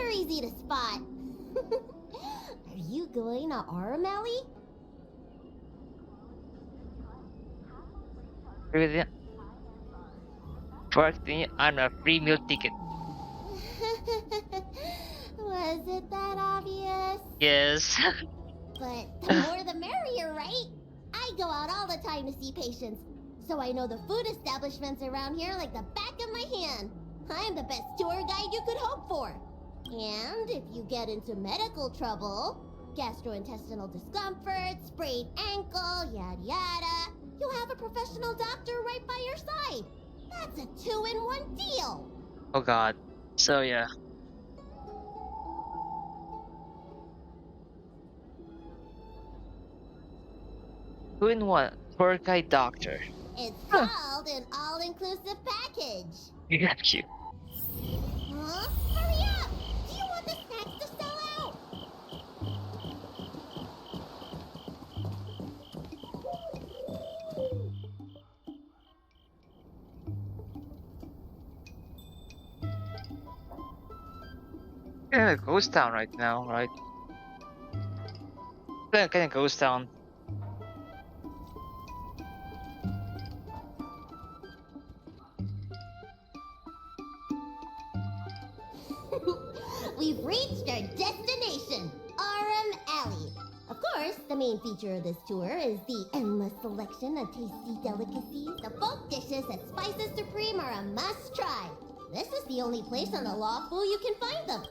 They're easy to spot. Are you going to Aurun? Working on a free meal ticket. Was it that obvious? Yes. But the more the merrier, right? I go out all the time to see patients, so I know the food establishments around here like the back of my hand. I'm the best tour guide you could hope for. And if you get into medical trouble, gastrointestinal discomfort, sprained ankle, yada yada, you'll have a professional doctor right by your side. That's a 2-in-1 deal. Oh god. So yeah. Two-in-one Honkai doctor. It's called an all-inclusive package. You got cute. Huh? Hurry up! Do you want the snacks to sell out? Kinda ghost town right now, right? Kinda ghost town. We've reached our destination, Aurun Alley. Of course, the main feature of this tour is the endless selection of tasty delicacies. The folk dishes at Spices Supreme are a must-try. This is the only place on the Lawful you can find them.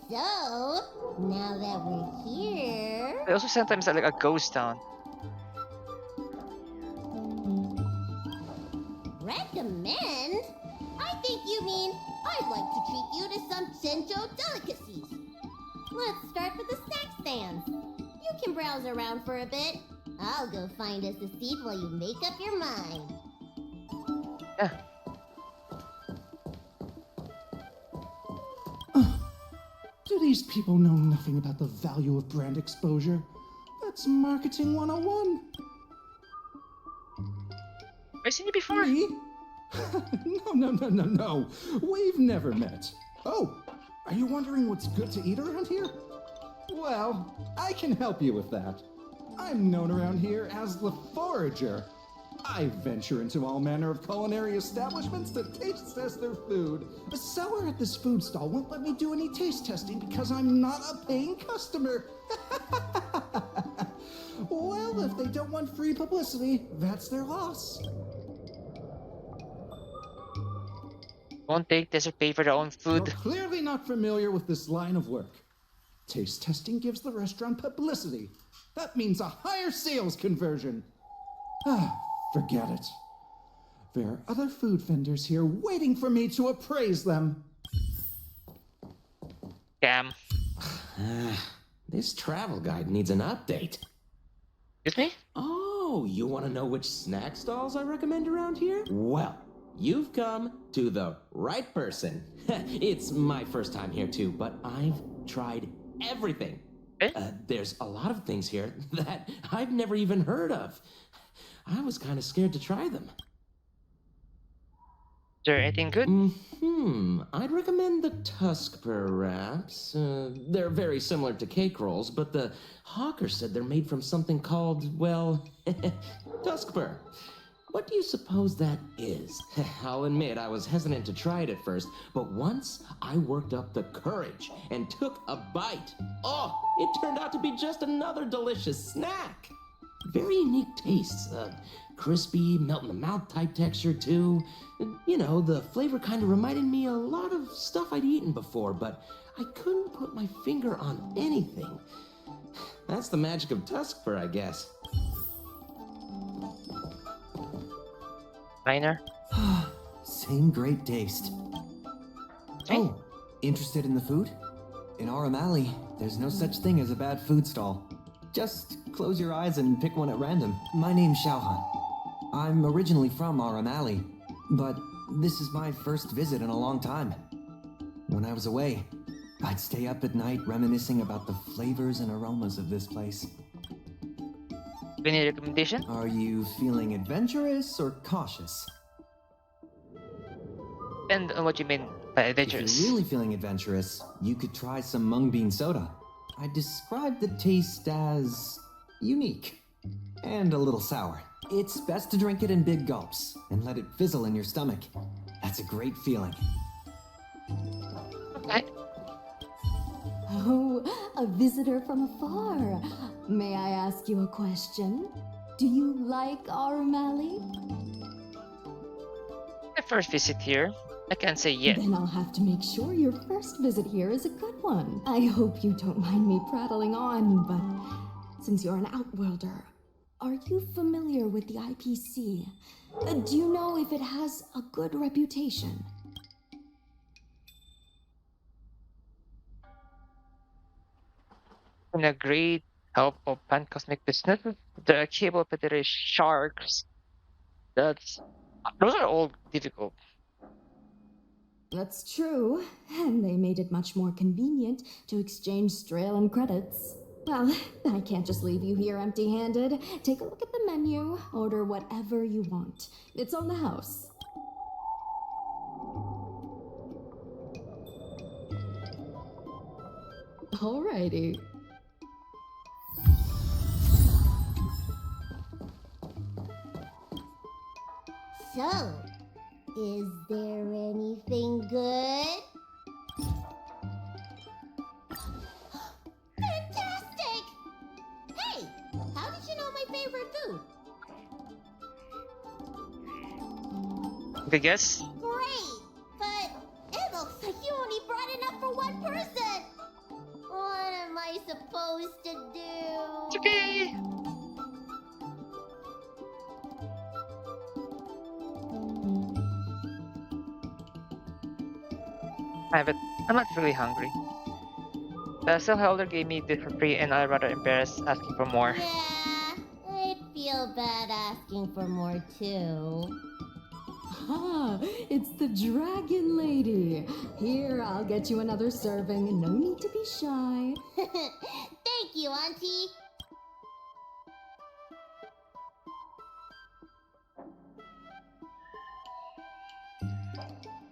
So, now that we're here... They also sometimes are like a ghost town. Recommend? I think you mean I'd like to treat you to some Senjo delicacies. Let's start with the snack stands. You can browse around for a bit. I'll go find us a seat while you make up your mind. Yeah. Do these people know nothing about the value of brand exposure? That's marketing 101. I've seen you before. Me? No. We've never met. Oh, are you wondering what's good to eat around here? Well, I can help you with that. I'm known around here as the Forager. I venture into all manner of culinary establishments to taste test their food. The seller at this food stall won't let me do any taste testing because I'm not a paying customer. Well, if they don't want free publicity, that's their loss. Won't take this or pay for their own food. You're clearly not familiar with this line of work. Taste testing gives the restaurant publicity. That means a higher sales conversion. Forget it. There are other food vendors here waiting for me to appraise them. Damn. This travel guide needs an update. Excuse me? Oh, you want to know which snack stalls I recommend around here? Well, you've come to the right person. It's my first time here too, but I've tried everything. There's a lot of things here that I've never even heard of. I was kind of scared to try them. Is there anything good? I'd recommend the Tuskper wraps. They're very similar to cake rolls, but the hawker said they're made from something called, well, Tuskper. What do you suppose that is? I'll admit I was hesitant to try it at first, but once I worked up the courage and took a bite, it turned out to be just another delicious snack. Very unique tastes, crispy, melt-in-the-mouth type texture too. You know, the flavor kind of reminded me a lot of stuff I'd eaten before, but I couldn't put my finger on anything. That's the magic of Tuskper, I guess. Minor? Same great taste. Oh, interested in the food? In Aurun Alley, there's no such thing as a bad food stall. Just close your eyes and pick one at random. My name's Xiaohan. I'm originally from Aurun Alley, but this is my first visit in a long time. When I was away, I'd stay up at night reminiscing about the flavors and aromas of this place. Any recommendation? Are you feeling adventurous or cautious? Depend on what you mean If Adventurous. you're really feeling adventurous, you could try some mung bean soda. I describe the taste as unique and a little sour. It's best to drink it in big gulps and let it fizzle in your stomach. That's a great feeling. Okay. Oh, a visitor from afar. May I ask you a question? Do you like Aurun? My first visit here. I can't say yet. Then I'll have to make sure your first visit here is a good one. I hope you don't mind me prattling on, but since you're an outworlder, are you familiar with the IPC? Do you know if it has a good reputation? In a great help of pan-cosmic businesses, the cable petri sharks. Those are all difficult. That's true, and they made it much more convenient to exchange Stralen credits. Well, I can't just leave you here empty-handed. Take a look at the menu, order whatever you want. It's on the house. Alrighty. So, is there anything good? Fantastic! Hey, how did you know my favorite food? I guess. Great, but it looks like you only brought enough for one person. What am I supposed to do? It's okay. I'm not really hungry. The sellholder gave me this for free, and I'm rather embarrassed asking for more. Yeah, I'd feel bad asking for more too. Ah, it's the Dragon Lady. Here, I'll get you another serving. No need to be shy. Thank you, Auntie.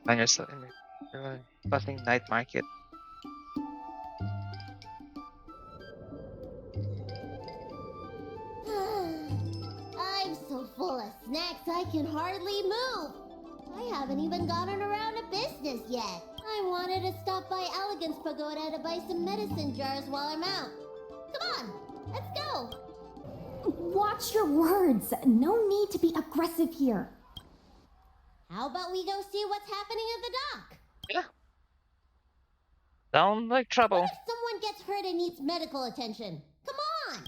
Find yourself in the bustling night market. I'm so full of snacks I can hardly move. I haven't even gotten around to business yet. I wanted to stop by Elegance Pagoda to buy some medicine jars while I'm out. Come on, let's go. Watch your words. No need to be aggressive here. How about we go see what's happening at the dock? Yeah. Sound like trouble. What if someone gets hurt and needs medical attention? Come on!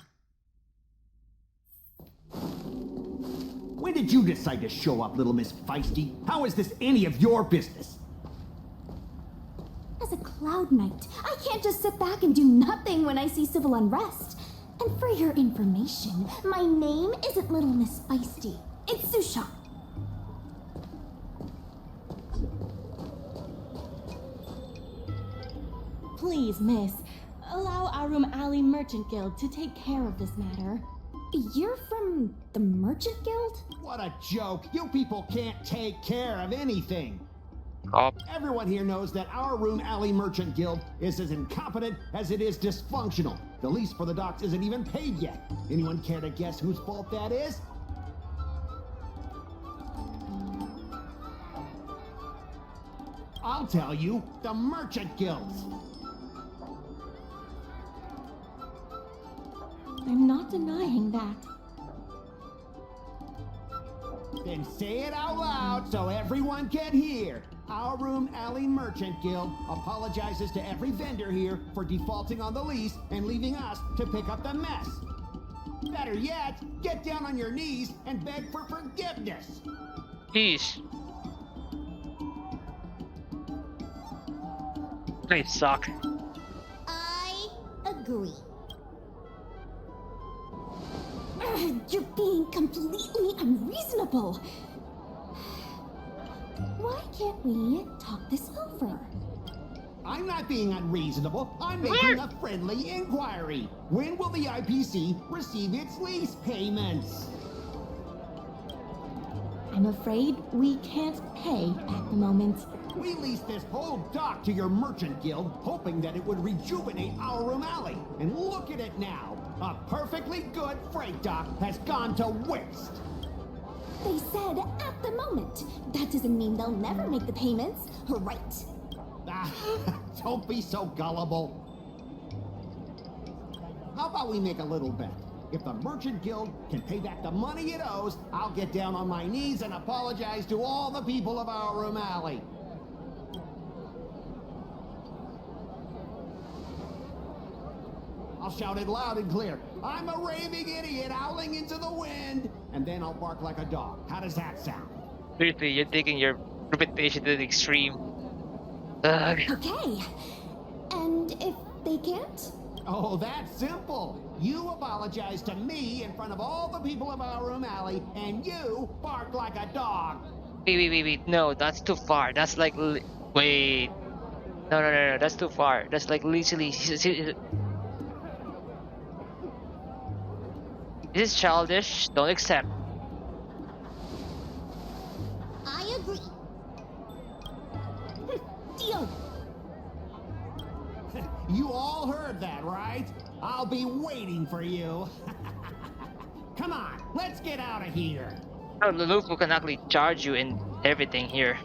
When did you decide to show up, little Miss Feisty? How is this any of your business? As a Cloud Knight, I can't just sit back and do nothing when I see civil unrest. And for your information, my name isn't Little Miss Feisty. It's Susha. Please, miss, allow Aurun Merchant Guild to take care of this matter. You're from the Merchant Guild? What a joke! You people can't take care of anything! Oh, Everyone here knows that our Room Alley Merchant Guild is as incompetent as it is dysfunctional. The lease for the docks isn't even paid yet. Anyone care to guess whose fault that is? I'll tell you, the Merchant Guild's. I'm not denying that. Then say it out loud so everyone can hear. Our Room Alley Merchant Guild apologizes to every vendor here for defaulting on the lease and leaving us to pick up the mess. Better yet, get down on your knees and beg for forgiveness. jeez. They suck. I agree. You're being completely unreasonable. Why can't we talk this over? I'm not being unreasonable. I'm making a friendly inquiry. When will the IPC receive its lease payments? I'm afraid we can't pay at the moment. We leased this whole dock to your merchant guild, hoping that it would rejuvenate Aurun Alley. And look at it now. A perfectly good freight dock has gone to waste. They said at the moment. That doesn't mean they'll never make the payments, right? Don't be so gullible. How about we make a little bet? If the Merchant Guild can pay back the money it owes, I'll get down on my knees and apologize to all the people of Aurun Alley. I'll shout it loud and clear. I'm a raving idiot howling into the wind. And then I'll bark like a dog. How does that sound? Seriously, you're taking your reputation to the extreme. Ugh. Okay. And if they can't? Oh, that's simple. You apologize to me in front of all the people of Aurun Alley, and you bark like a dog. Wait. No, that's too far. That's like... Wait. No. That's too far. That's like literally... This is childish. Don't accept. I agree. Deal. You all heard that, right? I'll be waiting for you. Come on, let's get out of here. Oh, Luffy can actually charge you in everything here.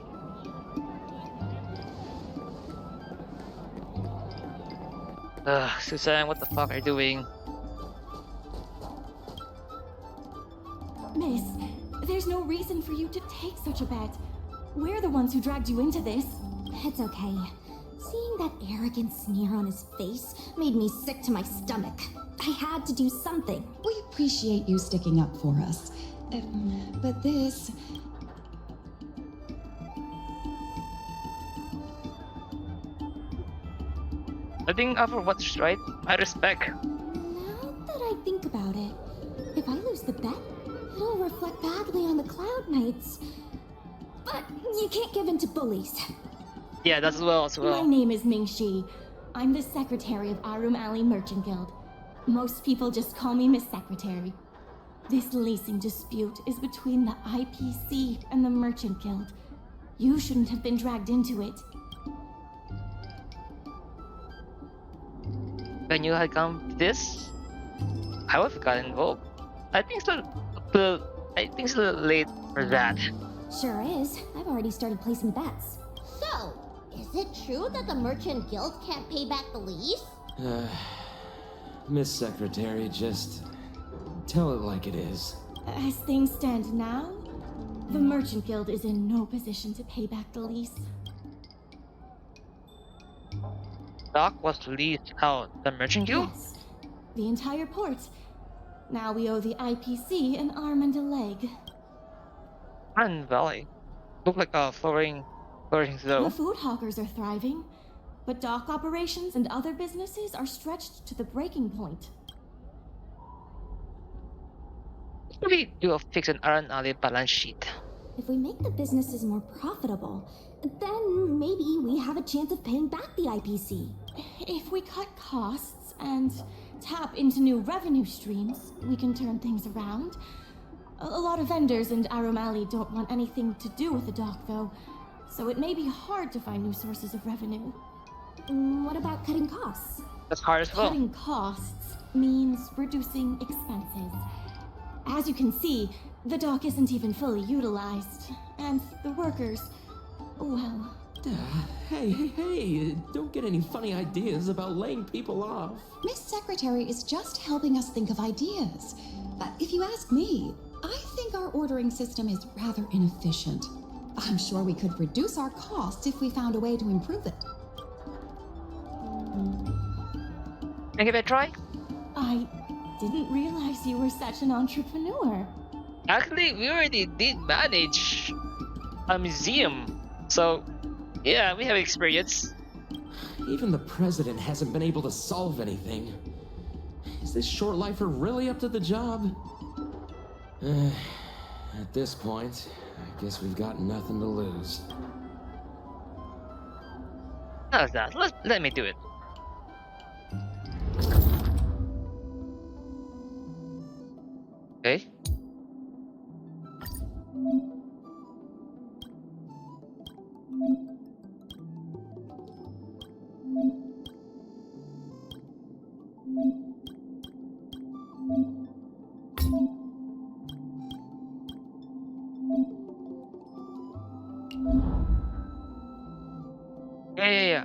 Ugh, Susan, what the fuck are you doing? Miss, there's no reason for you to take such a bet. We're the ones who dragged you into this. It's okay. Seeing that arrogant sneer on his face made me sick to my stomach. I had to do something. We appreciate you sticking up for us. But this... I think for what's right, I respect. Now that I think about it, if I lose the bet, it'll reflect badly on the Cloud Knights. But you can't give in to bullies. Yeah, that's as well. My name is Ming Shi. I'm the secretary of Aurun Alley Merchant Guild. Most people just call me Miss Secretary. This leasing dispute is between the IPC and the Merchant Guild. You shouldn't have been dragged into it. When you had come to this, I would have got involved. I think it's a little late for that. Sure is. I've already started placing bets. So, is it true that the Merchant Guild can't pay back the lease? Miss Secretary, just tell it like it is. As things stand now, the Merchant Guild is in no position to pay back the lease. Dock was leased out the Merchant Guild? Yes, the entire port. Now we owe the IPC an arm and a leg. And Valley. Look like a flourishing zone. The food hawkers are thriving, but dock operations and other businesses are stretched to the breaking point. Let's maybe do a fix an Aurun Alley balance sheet. If we make the businesses more profitable, then maybe we have a chance of paying back the IPC. If we cut costs and tap into new revenue streams, we can turn things around. A lot of vendors in Aurun Alley don't want anything to do with the dock, though, so it may be hard to find new sources of revenue. What about cutting costs? That's hard as well. Cutting costs means reducing expenses. As you can see, the dock isn't even fully utilized, and the workers, well... Hey, don't get any funny ideas about laying people off. Miss Secretary is just helping us think of ideas. If you ask me, I think our ordering system is rather inefficient. I'm sure we could reduce our costs if we found a way to improve it. Can I give it a try? I didn't realize you were such an entrepreneur. Actually, we already did manage a museum. So, yeah, we have experience. Even the president hasn't been able to solve anything. Is this short lifer really up to the job? At this point, I guess we've got nothing to lose. How's that? Let me do it. Okay.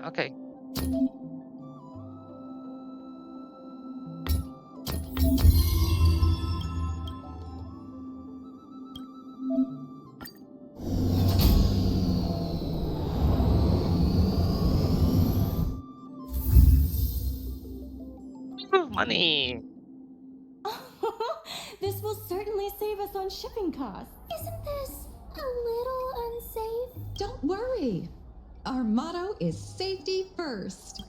Yeah, okay. Ooh, money. This will certainly save us on shipping costs. Isn't this a little unsafe? Don't worry. Our motto is safety first.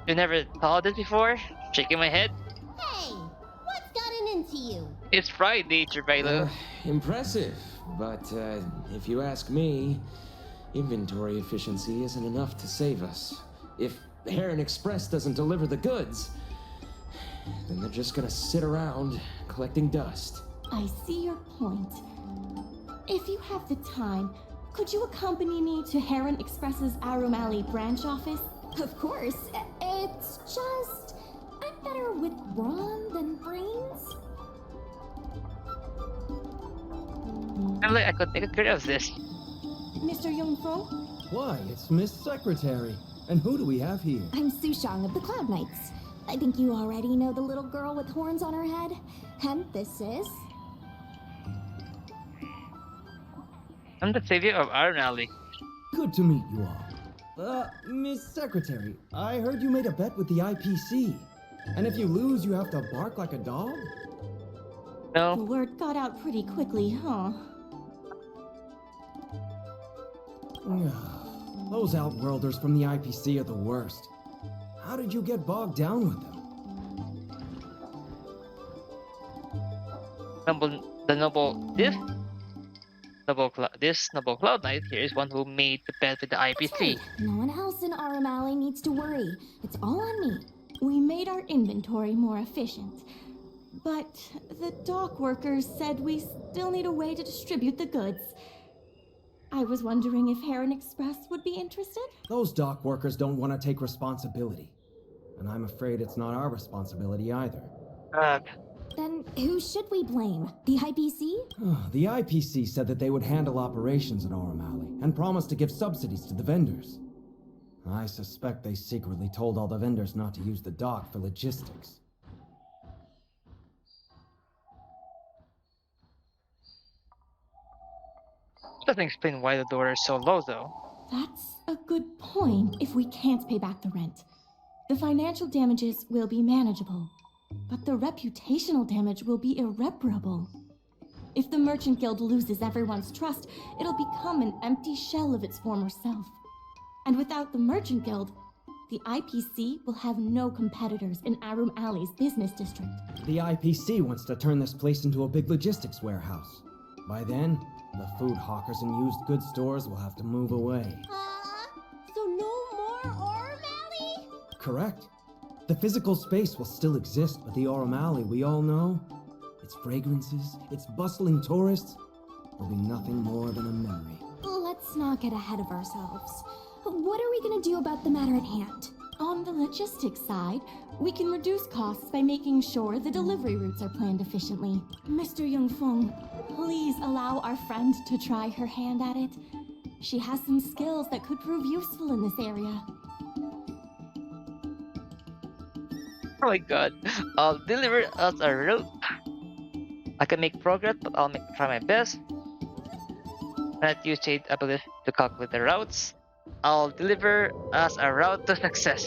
You never thought this before? Shaking my head. Hey, what's gotten into you? It's Friday, Trevilo. Impressive, but if you ask me, inventory efficiency isn't enough to save us. If Heron Express doesn't deliver the goods, then they're just gonna sit around collecting dust. I see your point. If you have the time, could you accompany me to Heron Express's Arum Alley branch office? Of course. It's just I'm better with brawn than brains. I'm like, I could take care of this. Mr. Jungfrau? Why, it's Miss Secretary. And who do we have here? I'm Sushang of the Cloud Knights. I think you already know the little girl with horns on her head. And this is... I'm the savior of Aurun Alley. Good to meet you all. Miss Secretary, I heard you made a bet with the IPC. And if you lose, you have to bark like a dog? The No, word got out pretty quickly, huh? Those Outworlders from the IPC are the worst. How did you get bogged down with them? this noble Cloud Knight here is one who made the bet with the IPC. No one else in Arum Alley needs to worry. It's all on me. We made our inventory more efficient. But the dock workers said we still need a way to distribute the goods. I was wondering if Heron Express would be interested? Those dock workers don't want to take responsibility. And I'm afraid it's not our responsibility either. Then who should we blame? The IPC? The IPC said that they would handle operations in Arum Alley and promised to give subsidies to the vendors. I suspect they secretly told all the vendors not to use the dock for logistics. Doesn't explain why the door is so low though. That's a good point if we can't pay back the rent. The financial damages will be manageable, but the reputational damage will be irreparable. If the Merchant Guild loses everyone's trust, it'll become an empty shell of its former self. And without the Merchant Guild, the IPC will have no competitors in Arum Alley's business district. The IPC wants to turn this place into a big logistics warehouse. By then, the food hawkers and used goods stores will have to move away. So no more Arum Alley? Correct. The physical space will still exist, but the Arum Alley we all know, its fragrances, its bustling tourists, will be nothing more than a memory. Let's not get ahead of ourselves. What are we gonna do about the matter at hand? On the logistics side, we can reduce costs by making sure the delivery routes are planned efficiently. Mr. Jungfeng, please allow our friend to try her hand at it. She has some skills that could prove useful in this area. Oh my god. I'll deliver us a route. I can make progress, but I'll try my best. Not use Jade ability to calculate the routes. I'll deliver us a route to success.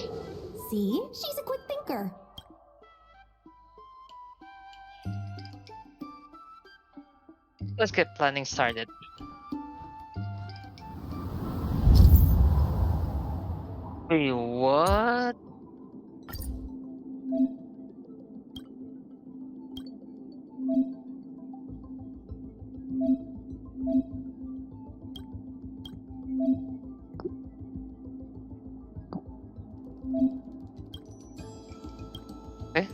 See? She's a quick thinker. Let's get planning started. Wait, what? Okay.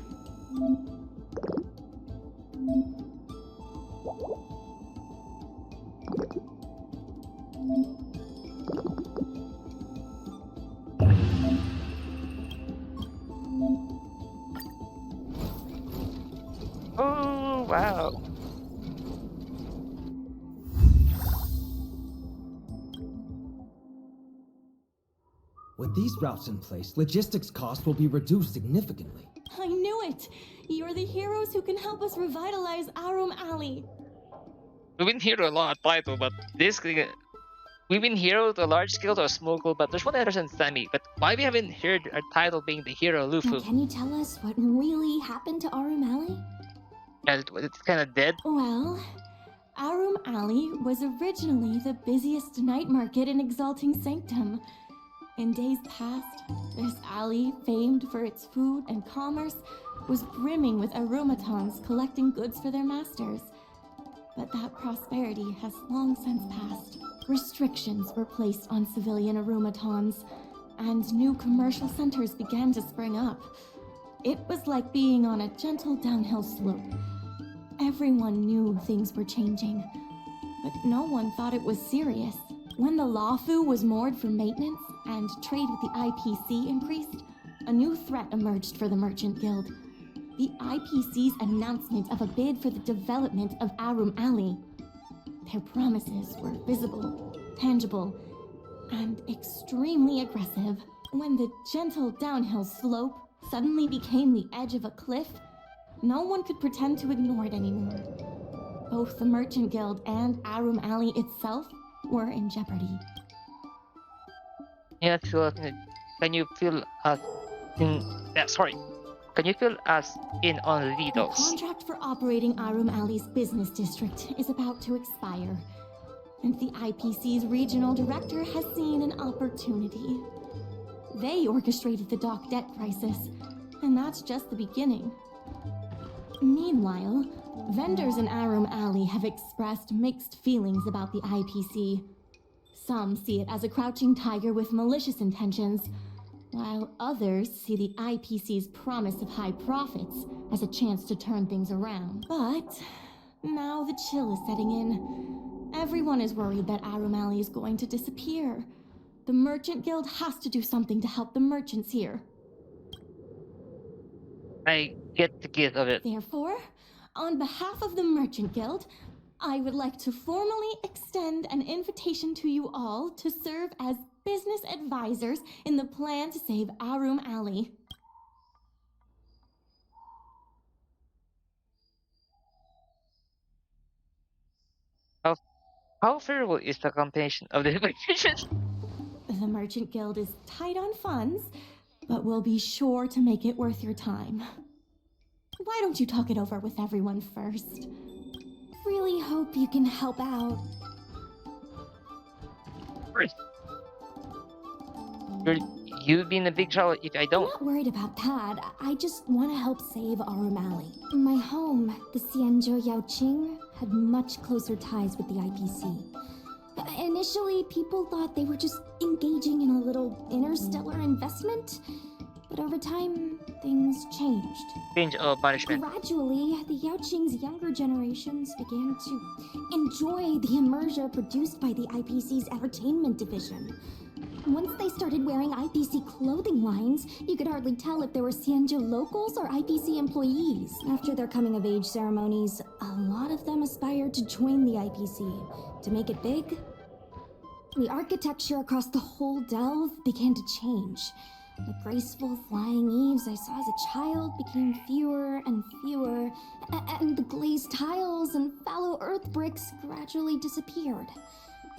With these routes in place, logistics costs will be reduced significantly. I knew it! You're the heroes who can help us revitalize Arum Alley. We've been hero a lot title, but this we've been hero to a large scale to a small goal, but there's one that doesn't understand me. But why we haven't heard our title being the hero Now, Lufu? can you tell us what really happened to Arum Alley? Yeah, it's kind of dead. Well, Arum Alley was originally the busiest night market in Exalting Sanctum. In days past, this alley, famed for its food and commerce, was brimming with aromatons collecting goods for their masters. But that prosperity has long since passed. Restrictions were placed on civilian aromatons, and new commercial centers began to spring up. It was like being on a gentle downhill slope. Everyone knew things were changing, but no one thought it was serious. When the Lawfu was moored for maintenance and trade with the IPC increased, a new threat emerged for the Merchant Guild. The IPC's announcement of a bid for the development of Arum Alley. Their promises were visible, tangible, and extremely aggressive. When the gentle downhill slope suddenly became the edge of a cliff, no one could pretend to ignore it anymore. Both the Merchant Guild and Arum Alley itself were in jeopardy. Yeah, so can you fill us in? Yeah, sorry. Can you fill us in on the The details? contract for operating Arum Alley's business district is about to expire, and the IPC's regional director has seen an opportunity. They orchestrated the dock debt crisis, and that's just the beginning. Meanwhile, vendors in Arum Alley have expressed mixed feelings about the IPC. Some see it as a crouching tiger with malicious intentions, while others see the IPC's promise of high profits as a chance to turn things around. But now the chill is setting in. Everyone is worried that Arum Alley is going to disappear. The Merchant Guild has to do something to help the merchants here. I get the gist of it. Therefore, on behalf of the Merchant Guild, I would like to formally extend an invitation to you all to serve as business advisors in the plan to save Arum Alley. How favorable is the combination of the positions? The Merchant Guild is tight on funds, but we'll be sure to make it worth your time. Why don't you talk it over with everyone first? Really hope you can help out. First, you'd be in a big trouble if I I'm don't. not worried about that. I just want to help save Arum Alley. My home, the Xianzhou Yaoqing, had much closer ties with the IPC. Initially, people thought they were just engaging in a little interstellar investment, but over time, things changed. Change of management. Gradually, the Yaoqing's younger generations began to enjoy the immersion produced by the IPC's entertainment division. Once they started wearing IPC clothing lines, you could hardly tell if they were Xianzhou locals or IPC employees. After their coming-of-age ceremonies, a lot of them aspired to join the IPC. To make it big, the architecture across the whole delve began to change. The graceful flying eaves I saw as a child became fewer and fewer, and the glazed tiles and fallow earth bricks gradually disappeared.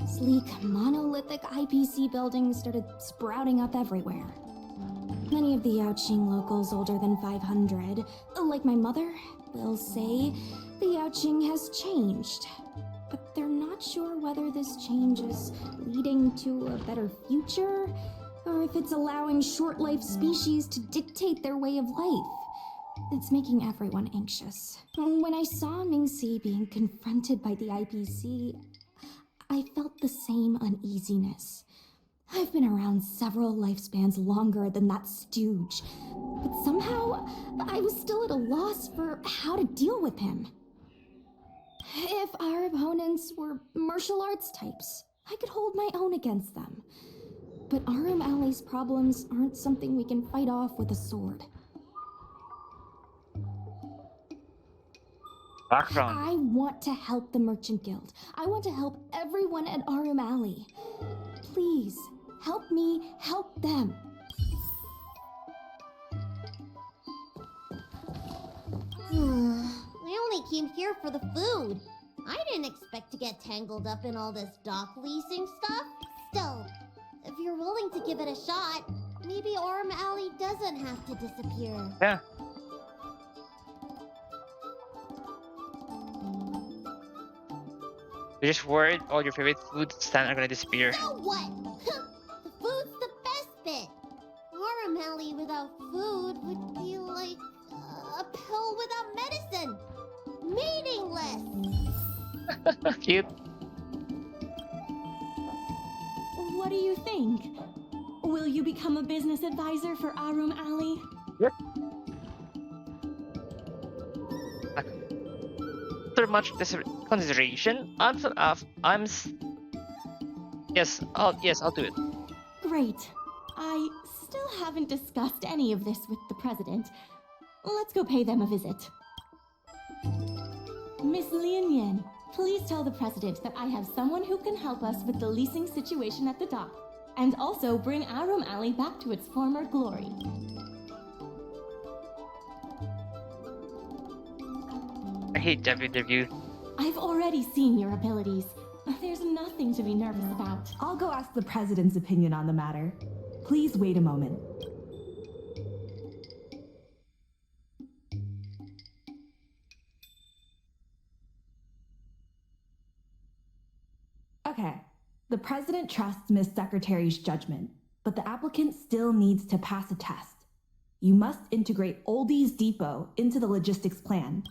Sleek, monolithic IPC buildings started sprouting up everywhere. Many of the Yaoqing locals older than 500, like my mother, will say the Yaoqing has changed. But they're not sure whether this change is leading to a better future, or if it's allowing short-lived species to dictate their way of life. It's making everyone anxious. When I saw Mingxi being confronted by the IPC, I felt the same uneasiness. I've been around several lifespans longer than that stooge, but somehow I was still at a loss for how to deal with him. If our opponents were martial arts types, I could hold my own against them. But Arum Alley's problems aren't something we can fight off with a sword. Background. I want to help the Merchant Guild. I want to help everyone at Arum Alley. Please, Help me, help them. I only came here for the food. I didn't expect to get tangled up in all this dock leasing stuff. Still, if you're willing to give it a shot, maybe Aurum Alley doesn't have to disappear. Yeah. You're just worried all your favorite food stands are gonna disappear. So what? The food's the best bit. Aurum Alley without food would be like a pill without medicine. Meaningless. Cute. What do you think? Will you become a business advisor for Aurum Alley? Yep. After much consideration, yes, I'll do it. Great. I still haven't discussed any of this with the president. Let's go pay them a visit. Miss Lin Yan, please tell the president that I have someone who can help us with the leasing situation at the dock, and also bring Aurum Alley back to its former glory. I hate WW. I've already seen your abilities. There's nothing to be nervous about. I'll go ask the president's opinion on the matter. Please wait a moment. Okay. The president trusts Miss Secretary's judgment, but the applicant still needs to pass a test. You must integrate Oldie's Depot into the logistics plan.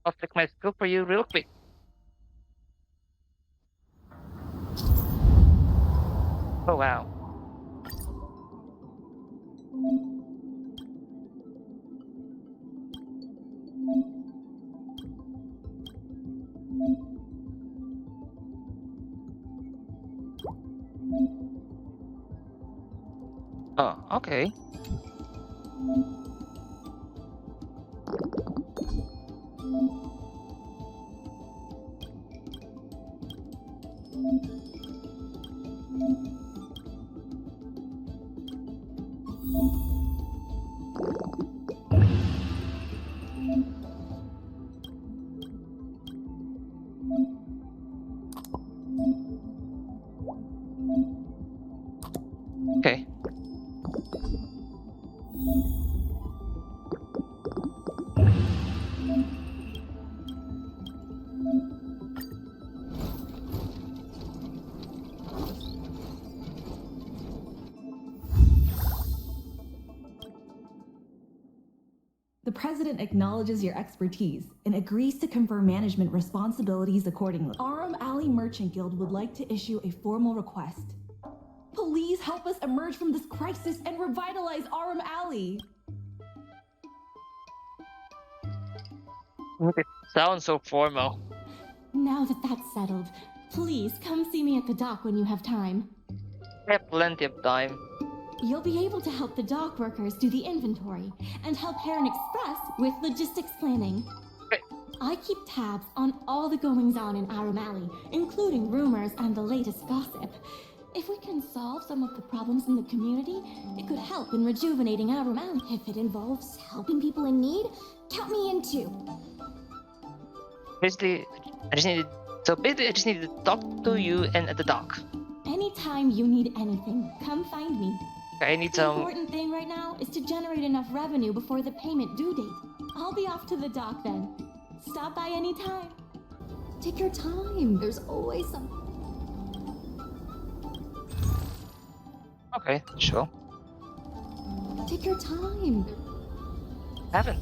I'll check my skill for you real quick. Oh wow. Oh, okay. Okay. The president acknowledges your expertise and agrees to confer management responsibilities accordingly. Aurum Alley Merchant Guild would like to issue a formal request. Please help us emerge from this crisis and revitalize Aurum Alley. It sounds so formal. Now that that's settled, please come see me at the dock when you have time. I have plenty of time. You'll be able to help the dock workers do the inventory and help Heron Express with logistics planning. Great. I keep tabs on all the goings-on in Aurum Alley, including rumors and the latest gossip. If we can solve some of the problems in the community, it could help in rejuvenating Aurum Alley. If it involves helping people in need, count me in too. Basically, I just need to talk to you and at the dock. Anytime you need anything, come find me. I need The some. important thing right now is to generate enough revenue before the payment due date. I'll be off to the dock then. Stop by anytime. Take your time. There's always some. Okay, sure. Take your time. Haven't.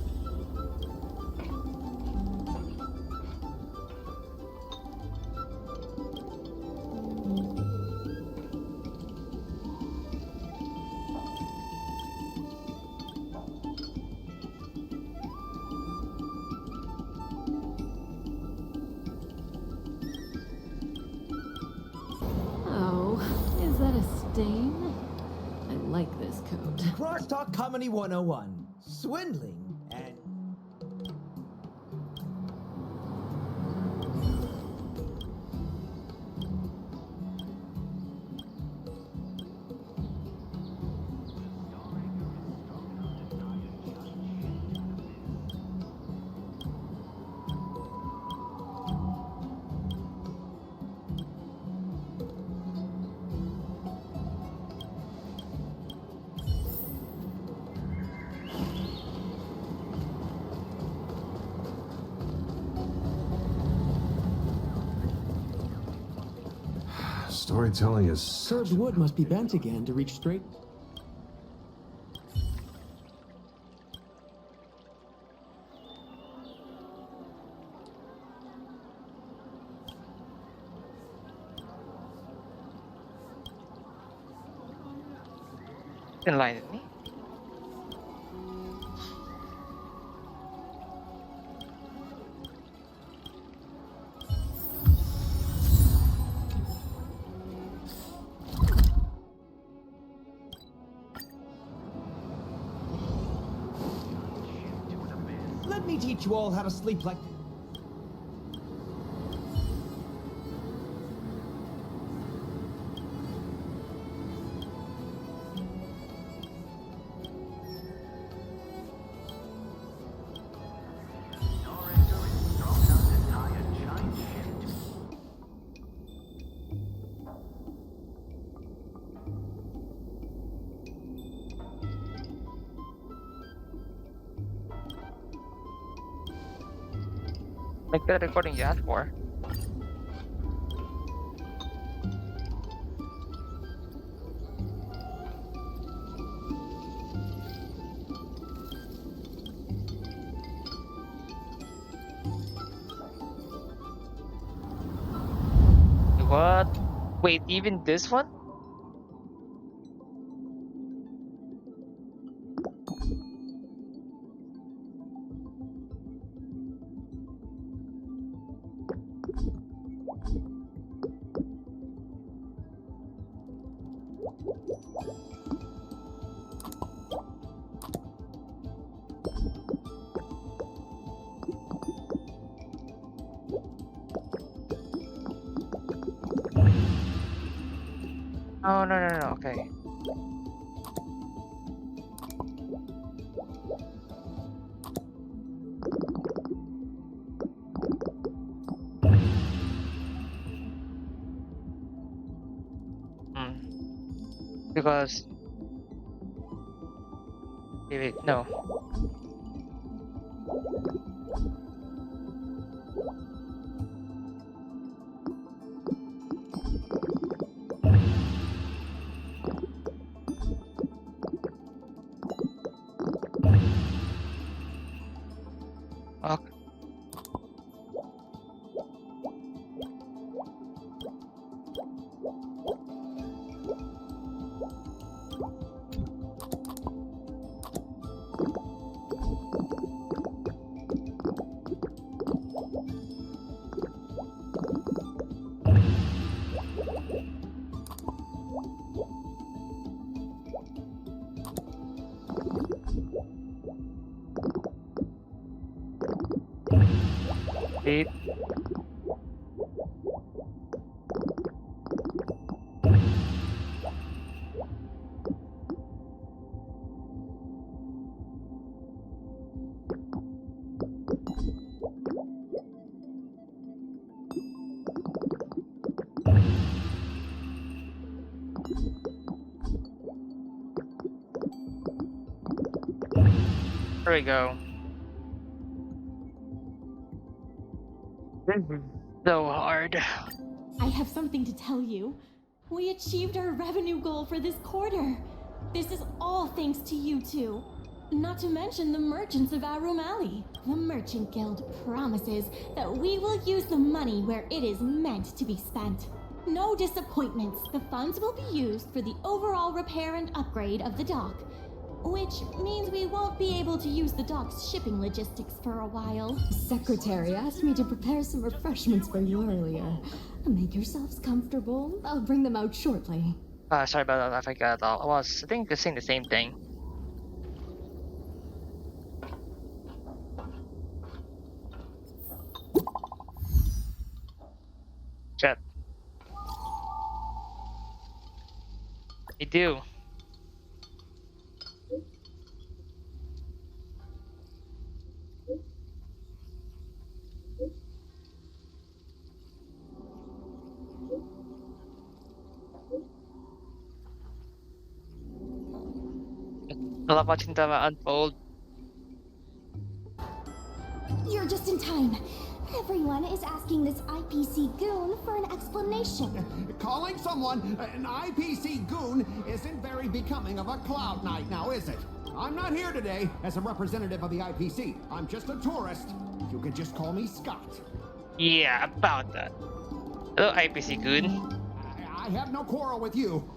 Oh, is that a stain? I like this coat. Crosstalk Comedy 101. Swindling and... Storytelling is Curved wood must be bent again to reach straight. Enlighten me. Let me teach you all how to sleep like. Make the recording you asked for. What? Wait, even this one? Oh, no, okay. Because... Wait, no. Okay. Wait. There we go. This is so hard. I have something to tell you. We achieved our revenue goal for this quarter. This is all thanks to you two. Not to mention the merchants of Aurun Alley. The Merchant Guild promises that we will use the money where it is meant to be spent. No disappointments. The funds will be used for the overall repair and upgrade of the dock. Which means we won't be able to use the dock's shipping logistics for a while. Secretary asked me to prepare some refreshments for you earlier. Make yourselves comfortable. I'll bring them out shortly. Sorry about that, I forgot. I was, I think, saying the same thing. Chat. I do. I love watching them unfold. You're just in time. Everyone is asking this IPC goon for an explanation. Calling someone an IPC goon isn't very becoming of a Cloud Knight now, is it? I'm not here today as a representative of the IPC. I'm just a tourist. You can just call me Scott. Yeah, about that. Hello, IPC goon. I have no quarrel with you.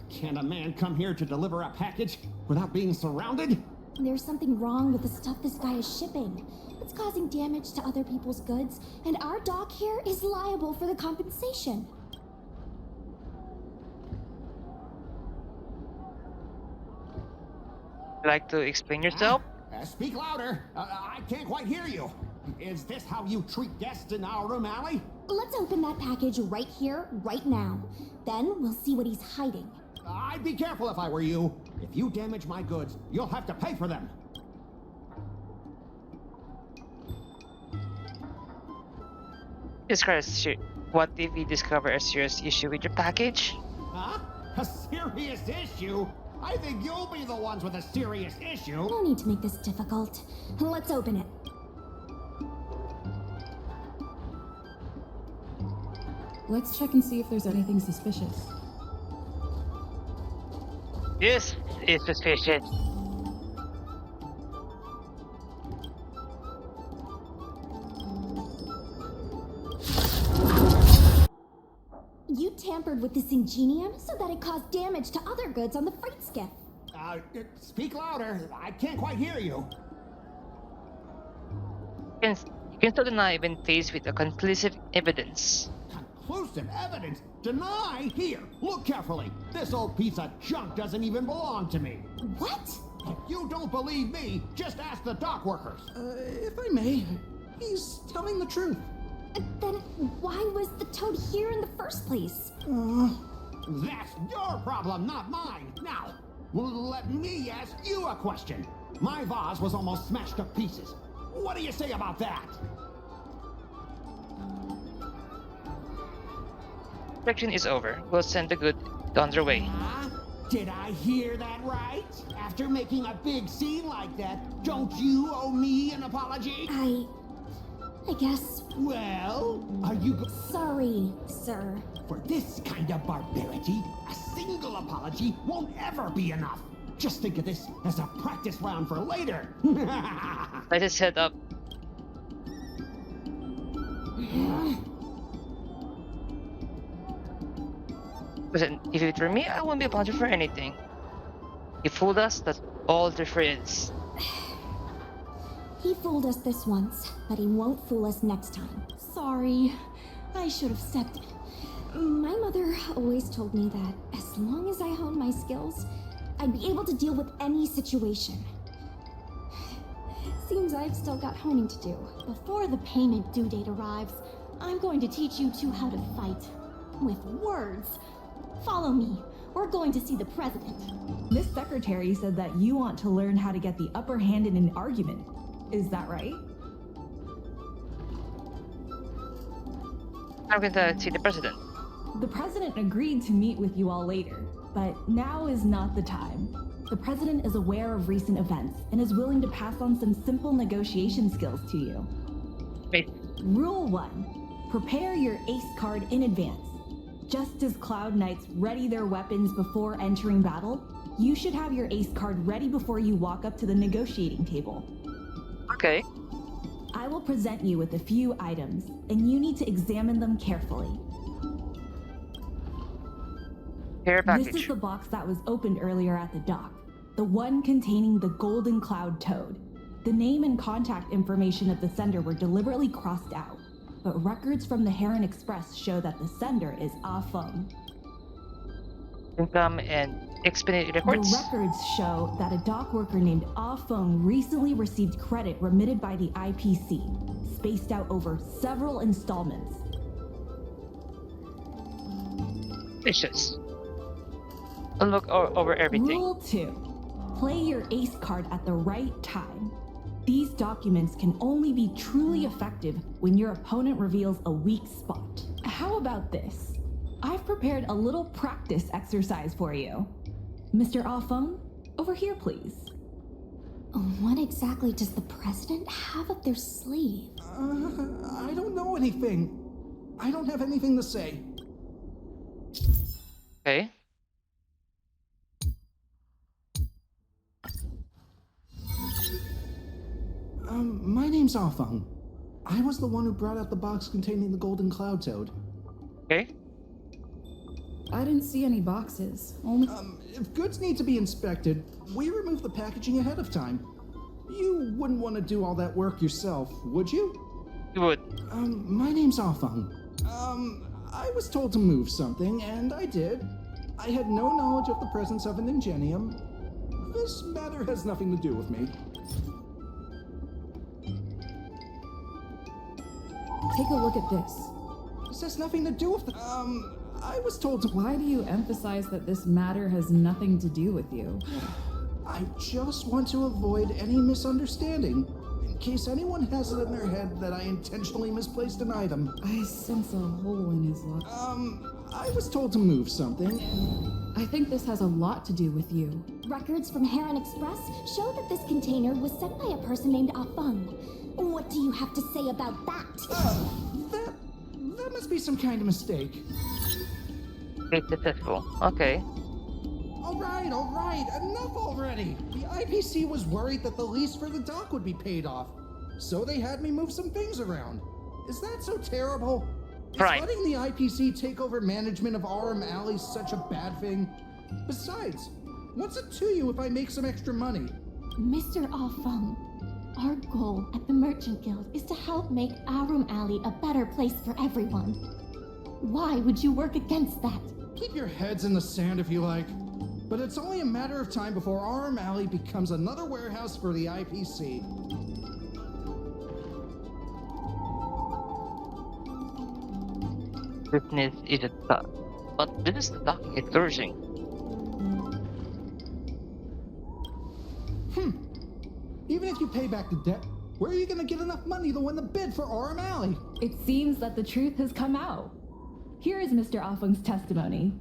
Can a man come here to deliver a package without being surrounded? There's something wrong with the stuff this guy is shipping. It's causing damage to other people's goods, and our dock here is liable for the compensation. Like to explain yourself? Speak louder. I can't quite hear you. Is this how you treat guests in Aurum Alley? Let's open that package right here, right now. Then we'll see what he's hiding. I'd be careful if I were you. If you damage my goods, you'll have to pay for them. What if we discover a serious issue with your package? Huh? A serious issue? I think you'll be the ones with a serious issue. No need to make this difficult. Let's open it. Let's check and see if there's anything suspicious. This is suspicious. You tampered with this ingenium so that it caused damage to other goods on the freight skiff. Speak louder. I can't quite hear you. You can still deny when faced with a conclusive evidence. Conclusive evidence? Deny? Here, look carefully. This old piece of junk doesn't even belong to me. What? If you don't believe me, just ask the dock workers. If I may, he's telling the truth. Then why was the toad here in the first place? That's your problem, not mine. Now, let me ask you a question. My vase was almost smashed to pieces. What do you say about that? Inspection is over. We'll send the goods on their way. Did I hear that right? After making a big scene like that, don't you owe me an apology? I guess. Well, are you Sorry, sir. For this kind of barbarity, a single apology won't ever be enough. Just think of this as a practice round for later. Let us head up. Listen, if it were me, I wouldn't be apologizing for anything. He fooled us, that's all there is. He fooled us this once, but he won't fool us next time. Sorry. I should have stepped in. My mother always told me that as long as I honed my skills, I'd be able to deal with any situation. Seems I've still got honing to do. Before the payment due date arrives, I'm going to teach you two how to fight. With words. Follow me. We're going to see the president. Miss Secretary said that you want to learn how to get the upper hand in an argument. Is that right? I'm going to see the president. The president agreed to meet with you all later, but now is not the time. The president is aware of recent events and is willing to pass on some simple negotiation skills to you. Wait. Rule 1. Prepare your ace card in advance. Just as Cloud Knights ready their weapons before entering battle, you should have your ace card ready before you walk up to the negotiating table. Okay. I will present you with a few items, and you need to examine them carefully. Care package. This is the box that was opened earlier at the dock. The one containing the Golden Cloud Toad. The name and contact information of the sender were deliberately crossed out, but records from the Heron Express show that the sender is Feng. Income and expedite records. The records show that a dock worker named Feng recently received credit remitted by the IPC, spaced out over several installments. Vicious. I'll look over everything. Rule 2. Play your ace card at the right time. These documents can only be truly effective when your opponent reveals a weak spot. How about this? I've prepared a little practice exercise for you. Mr. Feng, over here please. What exactly does the president have up their sleeve? I don't know anything. I don't have anything to say. Okay. My name's Afang. I was the one who brought out the box containing the golden cloud toad. Okay. I didn't see any boxes. Only. If goods need to be inspected, we remove the packaging ahead of time. You wouldn't want to do all that work yourself, would you? You would. My name's Afang. I was told to move something, and I did. I had no knowledge of the presence of an ingenium. This matter has nothing to do with me. Take a look at this. This has nothing to do with the... I was told to... Why do you emphasize that this matter has nothing to do with you? I just want to avoid any misunderstanding, in case anyone has it in their head that I intentionally misplaced an item. I sense a hole in his luck. I was told to move something, and... I think this has a lot to do with you. Records from Heron Express show that this container was sent by a person named Afang. What do you have to say about that? That must be some kind of mistake. Great successful. Okay. All right, enough already! The IPC was worried that the lease for the dock would be paid off, so they had me move some things around. Is that so terrible? Right. Is letting the IPC take over management of Aurum Alley such a bad thing? Besides, what's it to you if I make some extra money? Mr. Afang, our goal at the Merchant Guild is to help make Aurum Alley a better place for everyone. Why would you work against that? Keep your heads in the sand if you like. But it's only a matter of time before Aurum Alley becomes another warehouse for the IPC. Business is a dock. But this is the docking is flourishing. Even if you pay back the debt, where are you gonna get enough money to win the bid for Aurum Alley? It seems that the truth has come out. Here is Mr. Afang's testimony.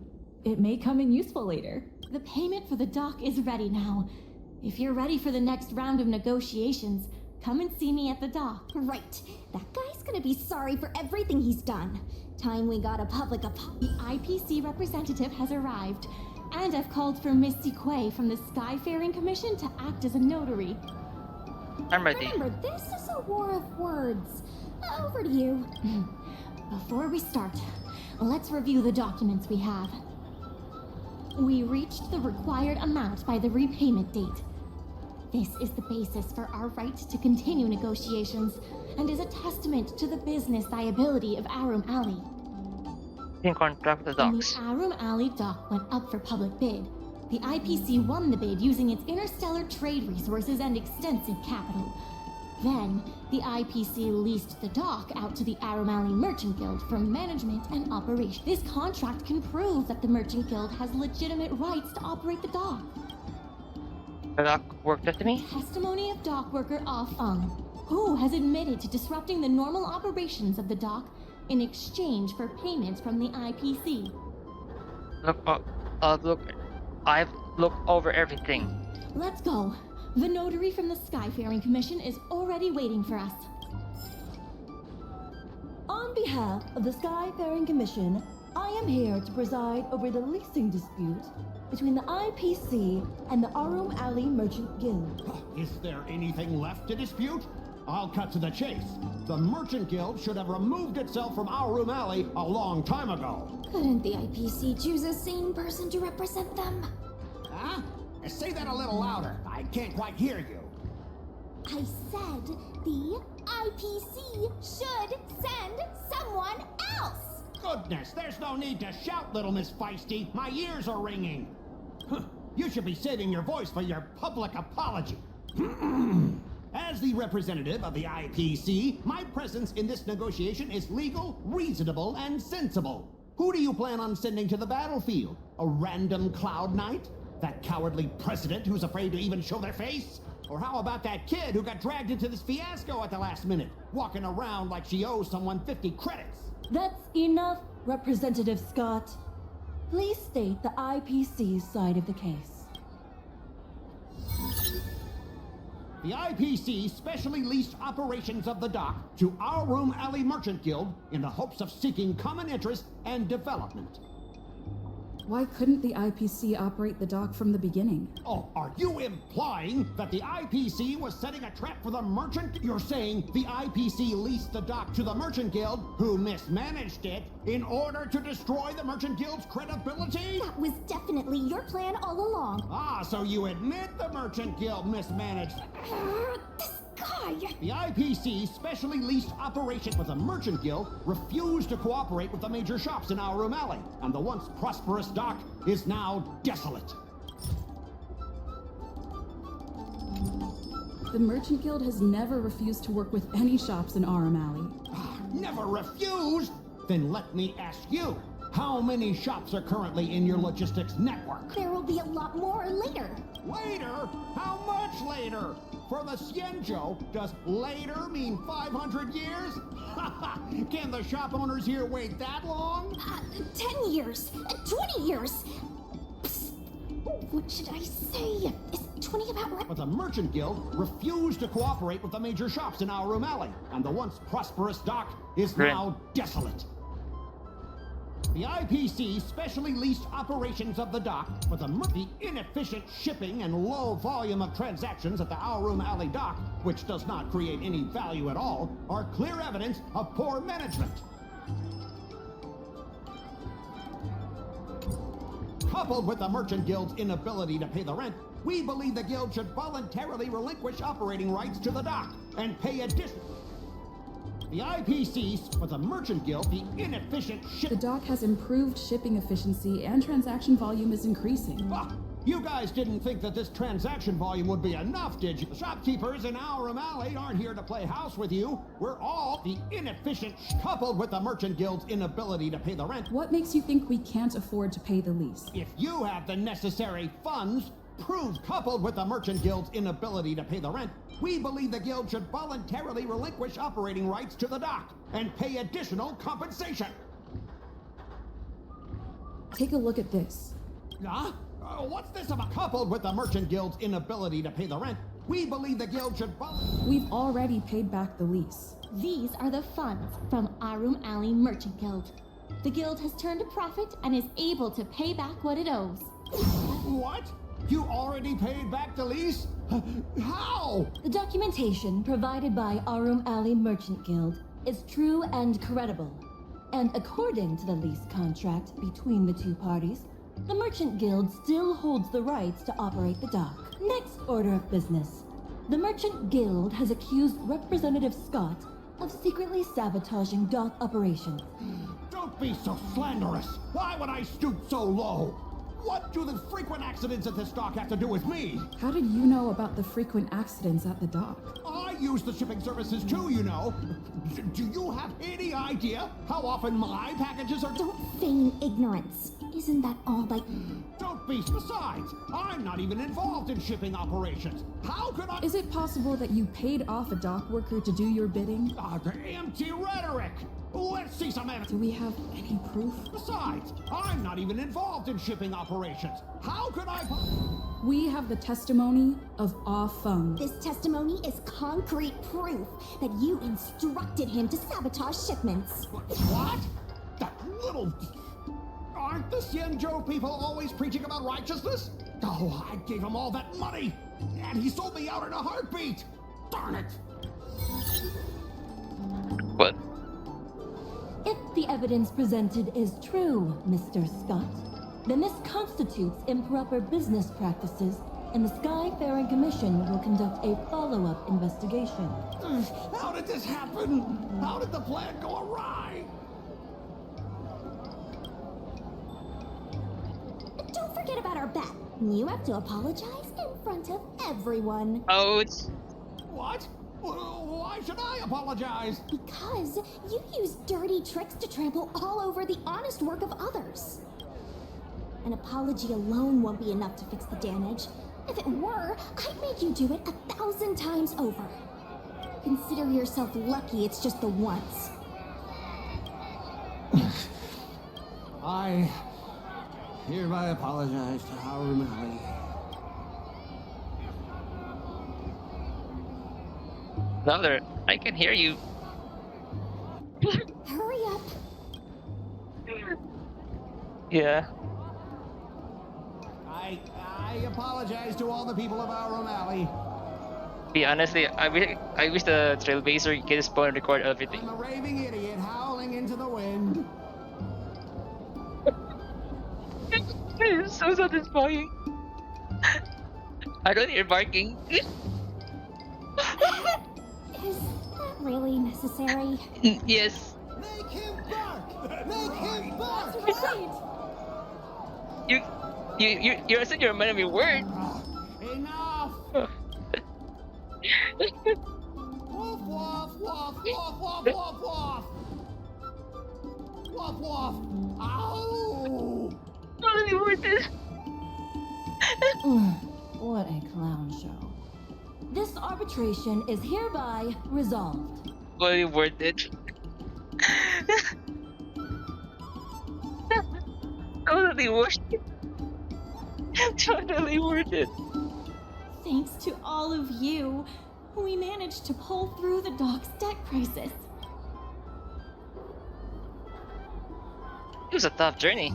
It may come in useful later. The payment for the dock is ready now. If you're ready for the next round of negotiations, come and see me at the dock. Right. That guy's gonna be sorry for everything he's done. Time we got a public apology. The IPC representative has arrived, and I've called for Miss Quay from the Skyfaring Commission to act as a notary. I'm ready. Remember, this is a war of words. Over to you. Before we start, let's review the documents we have. We reached the required amount by the repayment date. This is the basis for our right to continue negotiations and is a testament to the business viability of Aurum Alley. In contract with the When the docks. Aurum Alley dock went up for public bid, the IPC won the bid using its interstellar trade resources and extensive capital. Then, the IPC leased the dock out to the Aurum Alley Merchant Guild for management and operation. This contract can prove that the Merchant Guild has legitimate rights to operate the dock. The dock work testimony? Testimony of dock worker Afang, who has admitted to disrupting the normal operations of the dock in exchange for payments from the IPC. I've looked over everything. Let's go. The notary from the Skyfaring Commission is already waiting for us. On behalf of the Skyfaring Commission, I am here to preside over the leasing dispute between the IPC and the Aurum Alley Merchant Guild. Is there anything left to dispute? I'll cut to the chase. The Merchant Guild should have removed itself from Aurum Alley a long time ago. Couldn't the IPC choose a sane person to represent them? Huh? Say that a little louder. I can't quite hear you. I said the IPC should send someone else! Goodness, there's no need to shout, little Miss Feisty. My ears are ringing. You should be saving your voice for your public apology. As the representative of the IPC, my presence in this negotiation is legal, reasonable, and sensible. Who do you plan on sending to the battlefield? A random Cloud Knight? That cowardly president who's afraid to even show their face? Or how about that kid who got dragged into this fiasco at the last minute, walking around like she owes someone 50 credits? That's enough, Representative Scott. Please state the IPC's side of the case. The IPC specially leased operations of the dock to Aurun Alley Merchant Guild in the hopes of seeking common interest and development. Why couldn't the IPC operate the dock from the beginning? Oh, are you implying that the IPC was setting a trap for the merchant? You're saying the IPC leased the dock to the Merchant Guild, who mismanaged it, in order to destroy the Merchant Guild's credibility? That was definitely your plan all along. Ah, so you admit the Merchant Guild mismanaged. This guy! The IPC specially leased operations with the Merchant Guild refused to cooperate with the major shops in Aurun Alley, and the once prosperous dock is now desolate. The Merchant Guild has never refused to work with any shops in Aurun Alley. Never refused? Then let me ask you, how many shops are currently in your logistics network? There will be a lot more later. Later? How much later? For the Xianzhou, does later mean 500 years? Can the shop owners here wait that long? 10 years, 20 years. Psst. What should I say? Is 20 about right? But the Merchant Guild refused to cooperate with the major shops in Aurun Alley, and the once prosperous dock is now desolate. The IPC specially leased operations of the dock, but the inefficient shipping and low volume of transactions at the Aurun Alley dock, which does not create any value at all, are clear evidence of poor management. Coupled with the Merchant Guild's inability to pay the rent, we believe the guild should voluntarily relinquish operating rights to the dock and pay additional. The IPC, with the Merchant Guild, the inefficient The dock has improved shipping efficiency and transaction volume is increasing. You guys didn't think that this transaction volume would be enough, did you? The shopkeepers in Aurun Alley aren't here to play house with you. We're all the inefficient, coupled with the Merchant Guild's inability to pay the rent. What makes you think we can't afford to pay the lease? If you have the necessary funds, proved coupled with the Merchant Guild's inability to pay the rent, we believe the guild should voluntarily relinquish operating rights to the dock and pay additional compensation. Take a look at this. What's this about? Coupled with the Merchant Guild's inability to pay the rent, we believe the guild should We've already paid back the lease. These are the funds from Aurun Alley Merchant Guild. The guild has turned a profit and is able to pay back what it owes. What? You already paid back the lease? How? The documentation provided by Aurun Alley Merchant Guild is true and credible. And according to the lease contract between the two parties, the Merchant Guild still holds the rights to operate the dock. Next order of business. The Merchant Guild has accused Representative Scott of secretly sabotaging dock operations. Don't be so slanderous. Why would I stoop so low? What do the frequent accidents at this dock have to do with me? How did you know about the frequent accidents at the dock? I use the shipping services too, you know. Do you have any idea how often my packages are... Don't feign ignorance. Isn't that all like... Don't be... Besides, I'm not even involved in shipping operations. How could I... Is it possible that you paid off a dock worker to do your bidding? Empty rhetoric! Let's see some evidence. Do we have any proof? Besides, I'm not even involved in shipping operations. How could I... We have the testimony of Ah Feng. This testimony is concrete proof that you instructed him to sabotage shipments. What? That little... Aren't the Xianzhou people always preaching about righteousness? Oh, I gave him all that money, and he sold me out in a heartbeat. Darn it. What? If the evidence presented is true, Mr. Scott, then this constitutes improper business practices, and the Skyfaring Commission will conduct a follow-up investigation. How did this happen? How did the plan go awry? Don't forget about our bet. You have to apologize in front of everyone. Oh, it's... What? Why should I apologize? Because you use dirty tricks to trample all over the honest work of others. An apology alone won't be enough to fix the damage. If it were, I'd make you do it 1,000 times over. Consider yourself lucky it's just the once. I hereby apologize to Aurun Alley. louder. I can hear you. Hurry up. Yeah. I apologize to all the people of Aurun Alley. Be honestly, I wish the Trailblazer can spawn and record everything. I'm a raving idiot howling into the wind. It's so satisfying. I don't hear barking. Is that really necessary? Yes. Make him bark! Make him bark! That's right. You said you're a man of your word. Enough! Woof woof woof woof woof woof woof! Woof woof! Ow! Totally worth it. What a clown show. This arbitration is hereby resolved. Totally worth it. Totally worth it. Totally worth it. Thanks to all of you, we managed to pull through the dock's debt crisis. It was a tough journey.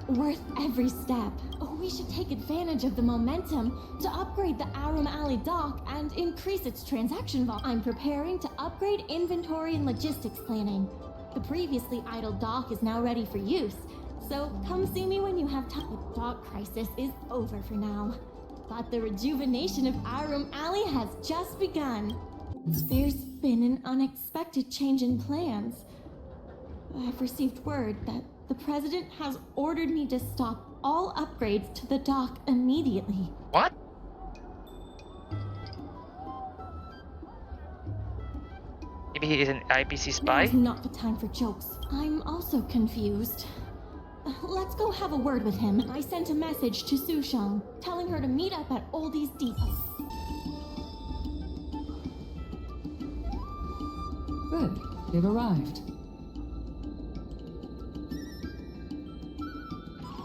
Worth every step. We should take advantage of the momentum to upgrade the Aurun Alley dock and increase its transaction volume. I'm preparing to upgrade inventory and logistics planning. The previously idle dock is now ready for use, so come see me when you have time. The dock crisis is over for now, but the rejuvenation of Aurun Alley has just begun. There's been an unexpected change in plans. I've received word that the president has ordered me to stop all upgrades to the dock immediately. What? Maybe he is an IPC spy? Now's not the time for jokes. I'm also confused. Let's go have a word with him. I sent a message to Sushang, telling her to meet up at Oldie's Depot. Good. They've arrived.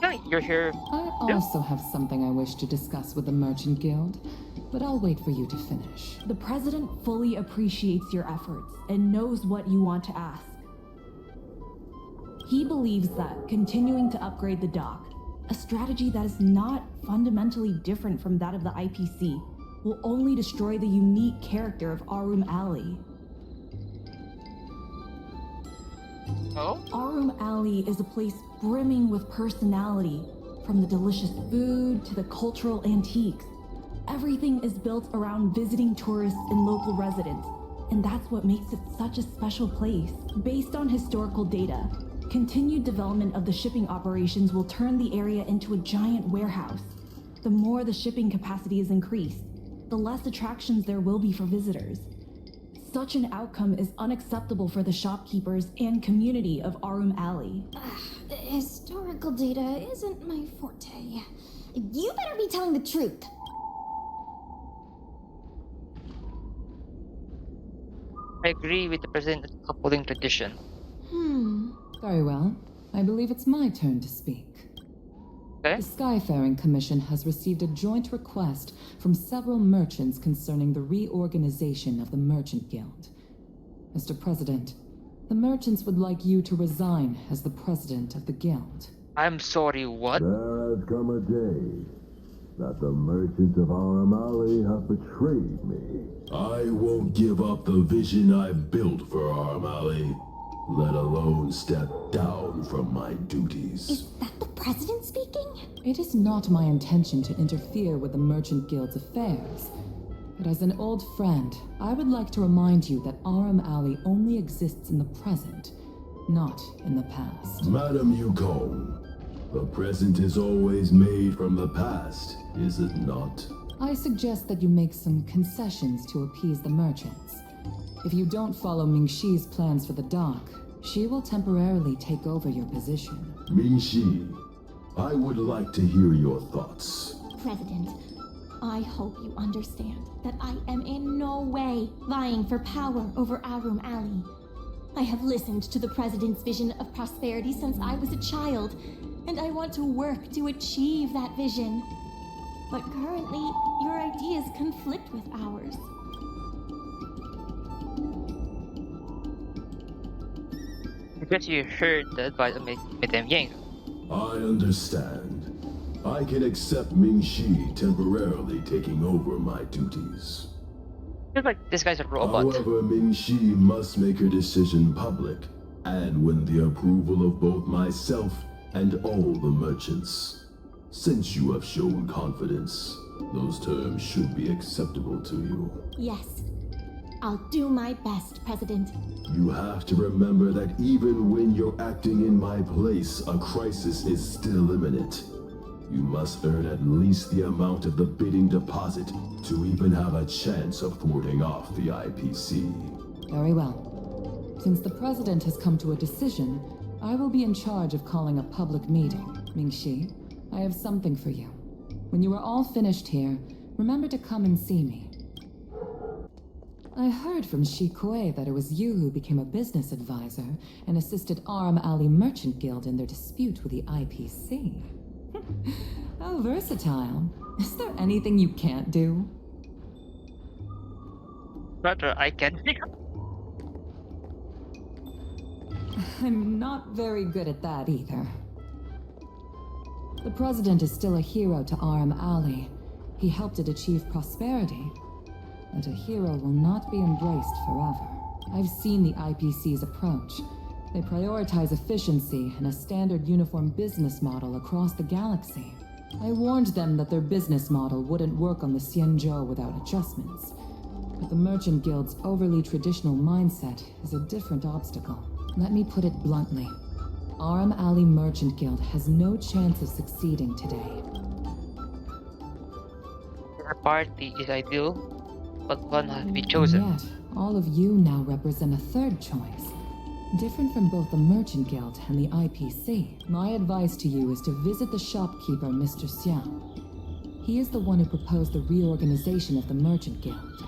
No, you're here. I also have something I wish to discuss with the Merchant Guild, but I'll wait for you to finish. The president fully appreciates your efforts and knows what you want to ask. He believes that continuing to upgrade the dock, a strategy that is not fundamentally different from that of the IPC, will only destroy the unique character of Aurun Alley. Oh? Aurun Alley is a place brimming with personality, from the delicious food to the cultural antiques. Everything is built around visiting tourists and local residents, and that's what makes it such a special place. Based on historical data, continued development of the shipping operations will turn the area into a giant warehouse. The more the shipping capacity is increased, the less attractions there will be for visitors. Such an outcome is unacceptable for the shopkeepers and community of Aurun Alley. Historical data isn't my forte. You better be telling the truth. I agree with the president upholding tradition. Very well. I believe it's my turn to speak. Okay. The Skyfaring Commission has received a joint request from several merchants concerning the reorganization of the Merchant Guild. Mr. President, the merchants would like you to resign as the president of the guild. I'm sorry, what? There has come a day that the merchants of Aurun Alley have betrayed me. I won't give up the vision I've built for Aurun Alley, let alone step down from my duties. Is that the president speaking? It is not my intention to interfere with the Merchant Guild's affairs, but as an old friend, I would like to remind you that Aurun Alley only exists in the present, not in the past. Madam Yukong, the present is always made from the past, is it not? I suggest that you make some concessions to appease the merchants. If you don't follow Mingxi's plans for the dock, she will temporarily take over your position. Mingxi, I would like to hear your thoughts. President, I hope you understand that I am in no way vying for power over Aurun Alley. I have listened to the president's vision of prosperity since I was a child, and I want to work to achieve that vision. But currently, your ideas conflict with ours. Because you heard the advice of Madame Yang. I understand. I can accept Ming Shi temporarily taking over my duties. Feels like this guy's a robot. However, Ming Shi must make her decision public and win the approval of both myself and all the merchants. Since you have shown confidence, those terms should be acceptable to you. Yes. I'll do my best, President. You have to remember that even when you're acting in my place, a crisis is still imminent. You must earn at least the amount of the bidding deposit to even have a chance of thwarting off the IPC. Very well. Since the President has come to a decision, I will be in charge of calling a public meeting. Ming-Shi, I have something for you. When you are all finished here, remember to come and see me. I heard from Shi Kuei that it was you who became a business advisor and assisted Arum Alley Merchant Guild in their dispute with the IPC. How versatile. Is there anything you can't do? Rather, I can pick up. I'm not very good at that either. The President is still a hero to Arum Alley. He helped it achieve prosperity. But a hero will not be embraced forever. I've seen the IPC's approach. They prioritize efficiency and a standard uniform business model across the galaxy. I warned them that their business model wouldn't work on the Xianzhou without adjustments. But the Merchant Guild's overly traditional mindset is a different obstacle. Let me put it bluntly. Arum Alley Merchant Guild has no chance of succeeding today. Our party is ideal, but one has to be chosen. And yet, all of you now represent a third choice. Different from both the Merchant Guild and the IPC. My advice to you is to visit the shopkeeper, Mr. Xiao. He is the one who proposed the reorganization of the Merchant Guild.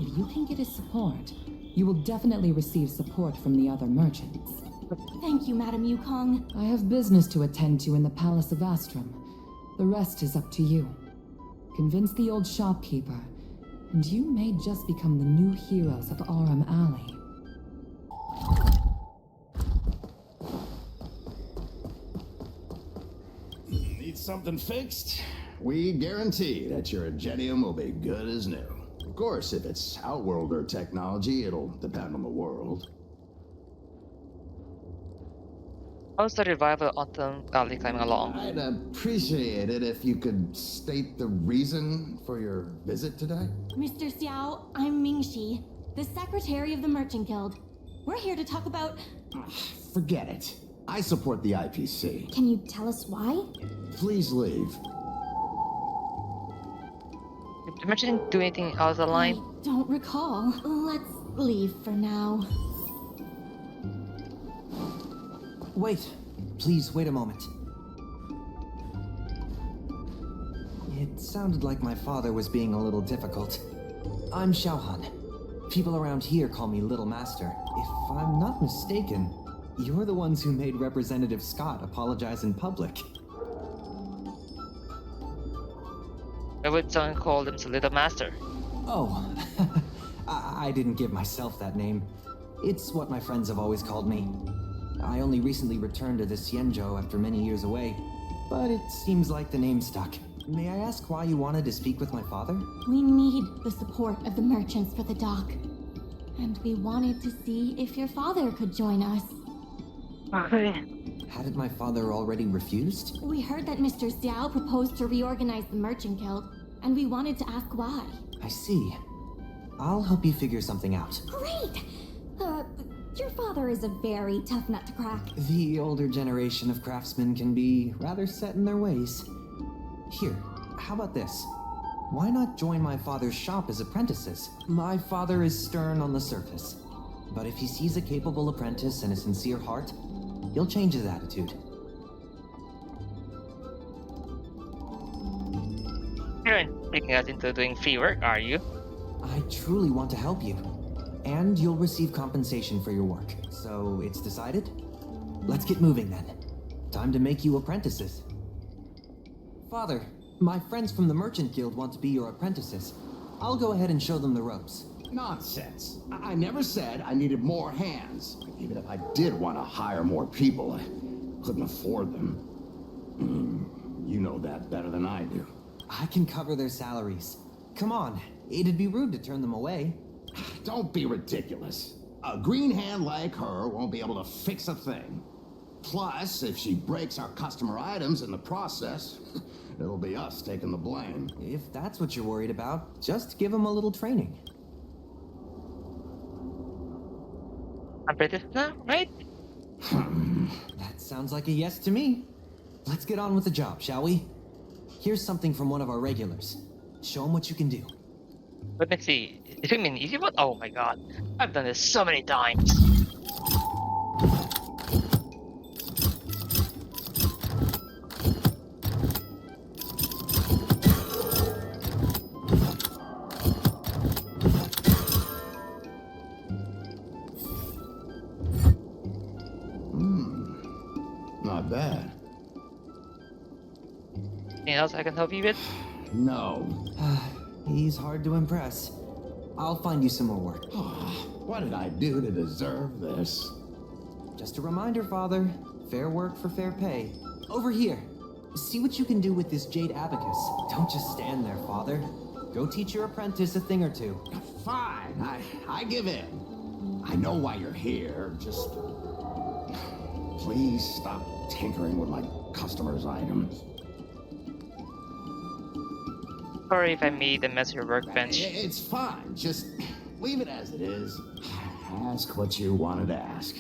If you can get his support, you will definitely receive support from the other merchants. Thank you, Madam Yukong. I have business to attend to in the Palace of Astrum. The rest is up to you. Convince the old shopkeeper, and you may just become the new heroes of Arum Alley. Need something fixed? We guarantee that your Genium will be good as new. Of course, if it's Outworlder technology, it'll depend on the world. How's the revival Autumn Valley coming along? I'd appreciate it if you could state the reason for your visit today. Mr. Xiao, I'm Ming-Shi, the Secretary of the Merchant Guild. We're here to talk about... Forget it. I support the IPC. Can you tell us why? Please leave. Did the merchant do anything else online? I don't recall. Let's leave for now. Wait. Please, wait a moment. It sounded like my father was being a little difficult. I'm Xiaohan. People around here call me Little Master. If I'm not mistaken, you're the ones who made Representative Scott apologize in public. Why would someone call them Little Master? Oh, I didn't give myself that name. It's what my friends have always called me. I only recently returned to the Xianzhou after many years away, but it seems like the name stuck. May I ask why you wanted to speak with my father? We need the support of the merchants for the dock. And we wanted to see if your father could join us. Hadn't my father already refused? We heard that Mr. Xiao proposed to reorganize the Merchant Guild, and we wanted to ask why. I see. I'll help you figure something out. Great! Your father is a very tough nut to crack. The older generation of craftsmen can be rather set in their ways. Here, how about this? Why not join my father's shop as apprentices? My father is stern on the surface, but if he sees a capable apprentice and a sincere heart, he'll change his attitude. You're not breaking us into doing free work, are you? I truly want to help you. And you'll receive compensation for your work. So it's decided? Let's get moving then. Time to make you apprentices. Father, my friends from the Merchant Guild want to be your apprentices. I'll go ahead and show them the ropes. Nonsense. I never said I needed more hands. Even if I did want to hire more people, I couldn't afford them. You know that better than I do. I can cover their salaries. Come on, it'd be rude to turn them away. Don't be ridiculous. A green hand like her won't be able to fix a thing. Plus, if she breaks our customer items in the process, it'll be us taking the blame. If that's what you're worried about, just give them a little training. I'm British now, right? That sounds like a yes to me. Let's get on with the job, shall we? Here's something from one of our regulars. Show them what you can do. Let me see. Is it an easy one? Oh my god. I've done this so many times. Not bad. Anything else I can help you with? No. He's hard to impress. I'll find you some more work. What did I do to deserve this? Just a reminder, Father. Fair work for fair pay. Over here. See what you can do with this jade abacus. Don't just stand there, Father. Go teach your apprentice a thing or two. Fine. I give in. I know why you're here. Just... please stop tinkering with my customers' items. Sorry if I made a mess of your workbench. It's fine. Just leave it as it is. Ask what you wanted to ask.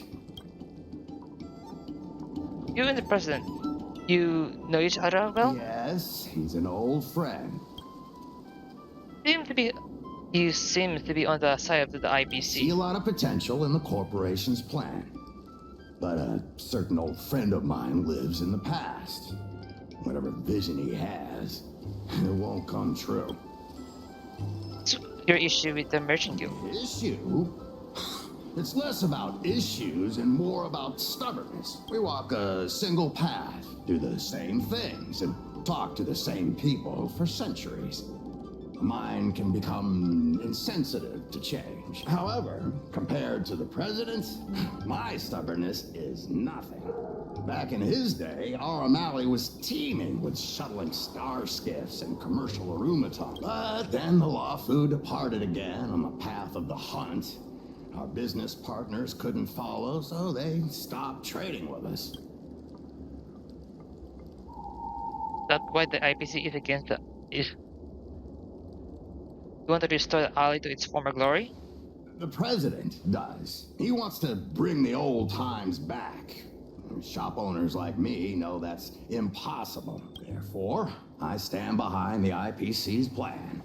You and the president, you know each other well? Yes, he's an old friend. You seem to be on the side of the IBC. See a lot of potential in the corporation's plan. But a certain old friend of mine lives in the past. Whatever vision he has, it won't come true. What's your issue with the Merchant Guild? Issue? It's less about issues and more about stubbornness. We walk a single path, do the same things, and talk to the same people for centuries. The mind can become insensitive to change. However, compared to the president, my stubbornness is nothing. Back in his day, our O'Malley was teeming with shuttling star skiffs and commercial arumatons. But then the Lawfu departed again on the path of the hunt. Our business partners couldn't follow, so they stopped trading with us. That's why the IPC is against the... You want to restore the alley to its former glory? The president does. He wants to bring the old times back. Shop owners like me know that's impossible. Therefore, I stand behind the IPC's plan.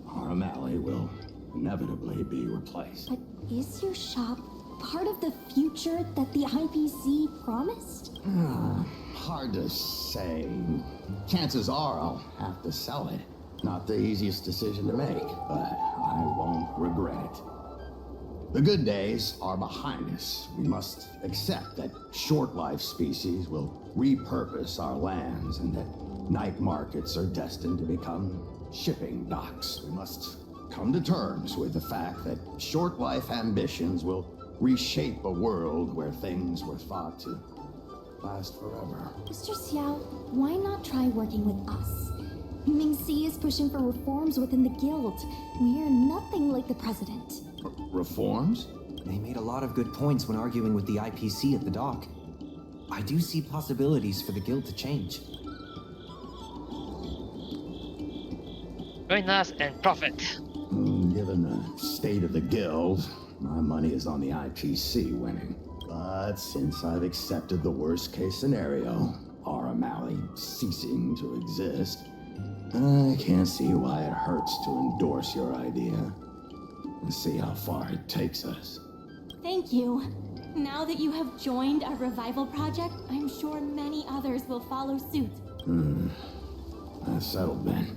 Our O'Malley will inevitably be replaced. But is your shop part of the future that the IPC promised? Hard to say. Chances are I'll have to sell it. Not the easiest decision to make, but I won't regret it. The good days are behind us. We must accept that short-life species will repurpose our lands and that night markets are destined to become shipping docks. We must come to terms with the fact that short-life ambitions will reshape a world where things were thought to last forever. Mr. Xiao, why not try working with us? Ming-Si is pushing for reforms within the guild. We are nothing like the president. Reforms? They made a lot of good points when arguing with the IPC at the dock. I do see possibilities for the guild to change. Join us and profit. Given the state of the guild, my money is on the IPC winning. But since I've accepted the worst case scenario, our O'Malley ceasing to exist, I can't see why it hurts to endorse your idea. And see how far it takes us. Thank you. Now that you have joined our revival project, I'm sure many others will follow suit. That's settled then.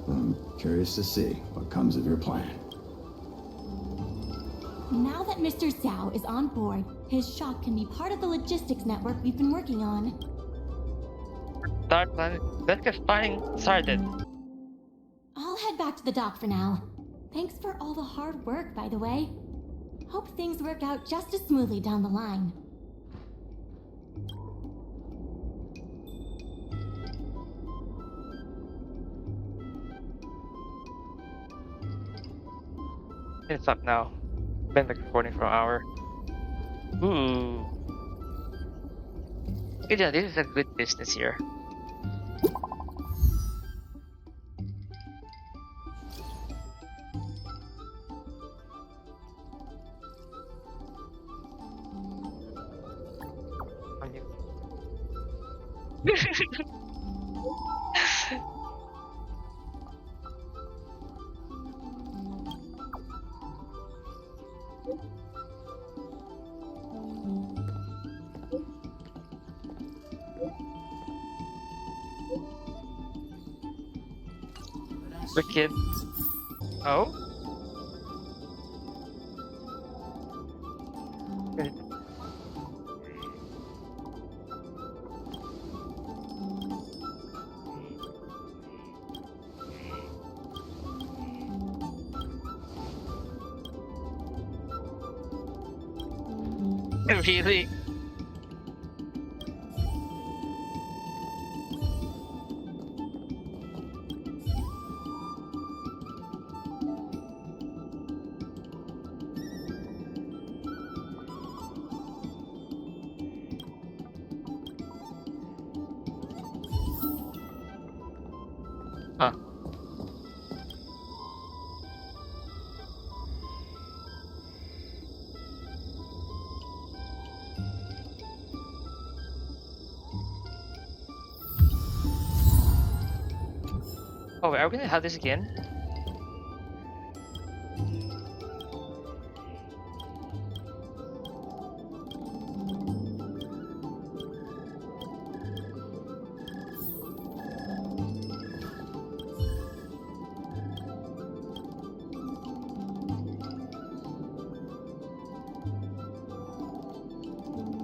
I'm curious to see what comes of your plan. Now that Mr. Xiao is on board, his shop can be part of the logistics network we've been working on. Let's get planning started. I'll head back to the dock for now. Thanks for all the hard work, by the way. Hope things work out just as smoothly down the line. It's up now. Been recording for an hour. Ooh. Good job, this is a good business here. On you. Wicked. Oh? Good. Really? Huh. Oh, wait, are we gonna have this again?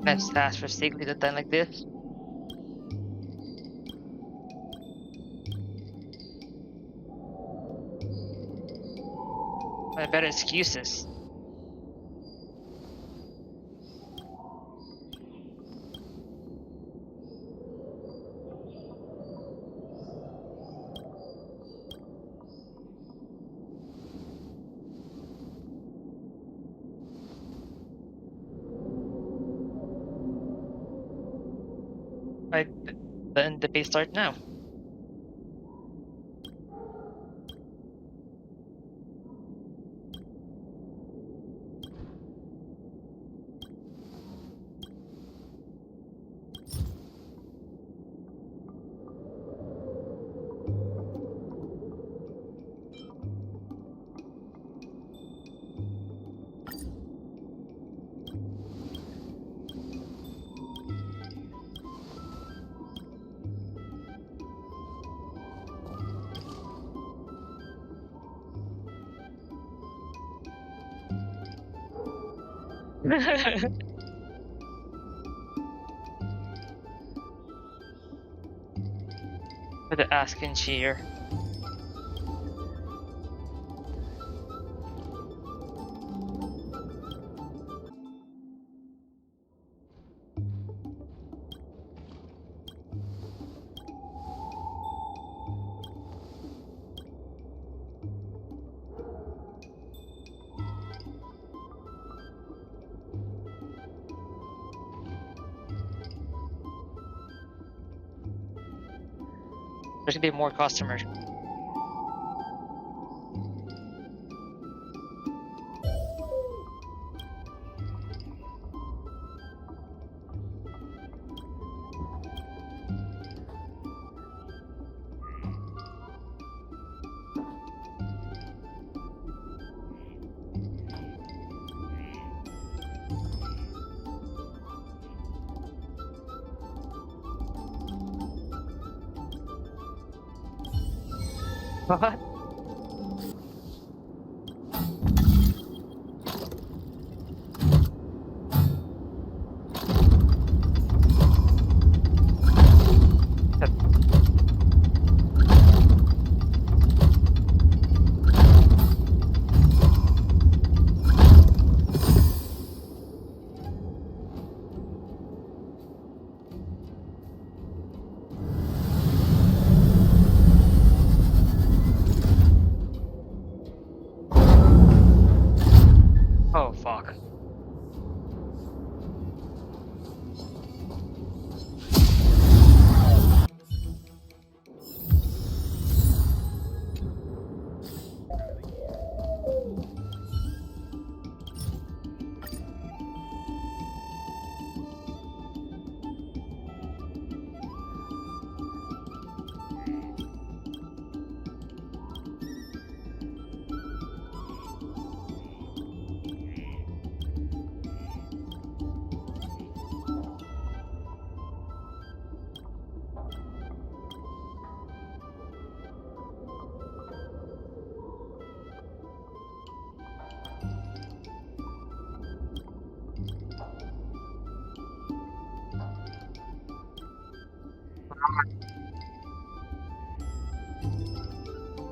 Let's ask for stake with a time like this. I better excuses. Right, then the pay start now. For the ask and cheer. There's gonna be more customers. What?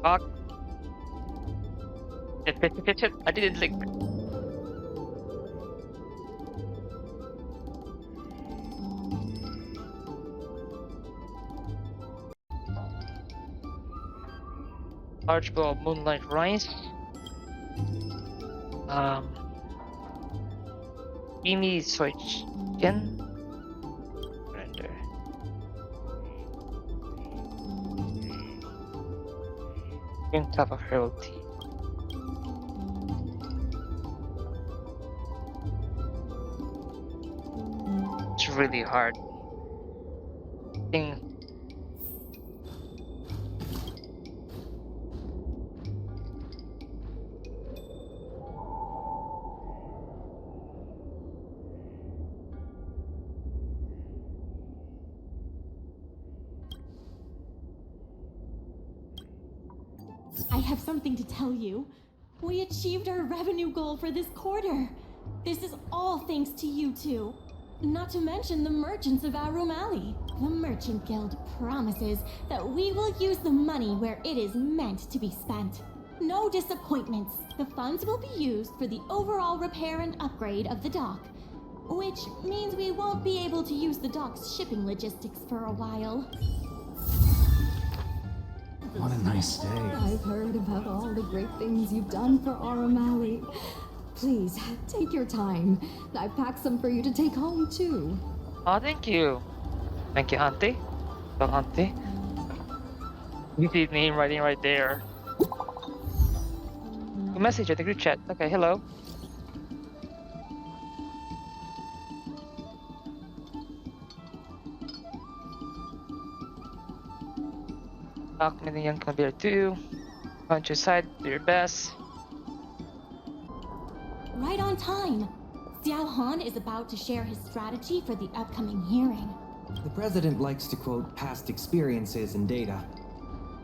Fuck. Shit. I didn't like. Large bowl of moonlight rice. Creamy soy chicken. Render. Green cup of herbal tea. It's really hard. Thing. I have something to tell you. We achieved our revenue goal for this quarter. This is all thanks to you two. Not to mention the merchants of Arum Alley. The Merchant Guild promises that we will use the money where it is meant to be spent. No disappointments. The funds will be used for the overall repair and upgrade of the dock, which means we won't be able to use the dock's shipping logistics for a while. What a nice day. I've heard about all the great things you've done for Arum Alley. Please, take your time. I've packed some for you to take home, too. Oh, thank you. Thank you, Auntie. So, Auntie. You see the name writing right there. A message at the group chat. Okay, hello. Talk with the young Bear too. On your side, do your best. Right on time. Xiao Han is about to share his strategy for the upcoming hearing. The president likes to quote past experiences and data.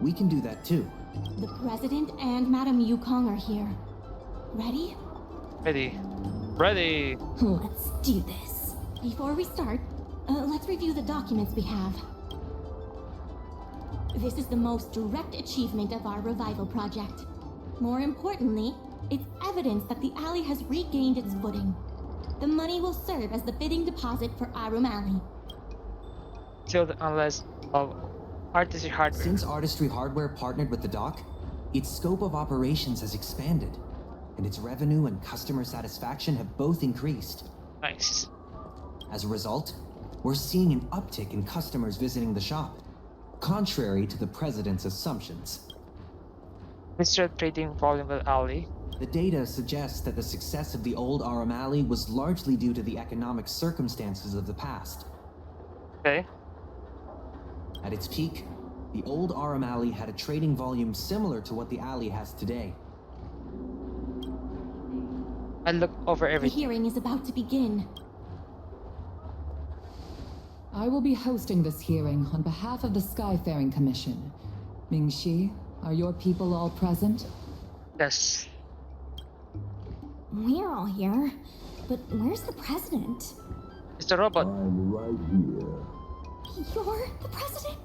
We can do that too. The president and Madame Yukong are here. Ready? Ready. Let's do this. Before we start, let's review the documents we have. This is the most direct achievement of our revival project. More importantly, it's evidence that the alley has regained its footing. The money will serve as the bidding deposit for Arum Alley. Till unless of Artistry Hardware. Since Artistry Hardware partnered with the dock, its scope of operations has expanded, and its revenue and customer satisfaction have both increased. Nice. As a result, we're seeing an uptick in customers visiting the shop, contrary to the president's assumptions. Mr. Trading Volume Alley. The data suggests that the success of the old Arum Alley was largely due to the economic circumstances of the past. Okay. At its peak, the old Arum Alley had a trading volume similar to what the alley has today. I look over The everything. hearing is about to begin. I will be hosting this hearing on behalf of the Skyfaring Commission. Ming-Shi, are your people all present? Yes. We're all here, but where's the president? Mr. Robot. I'm right here. You're the president?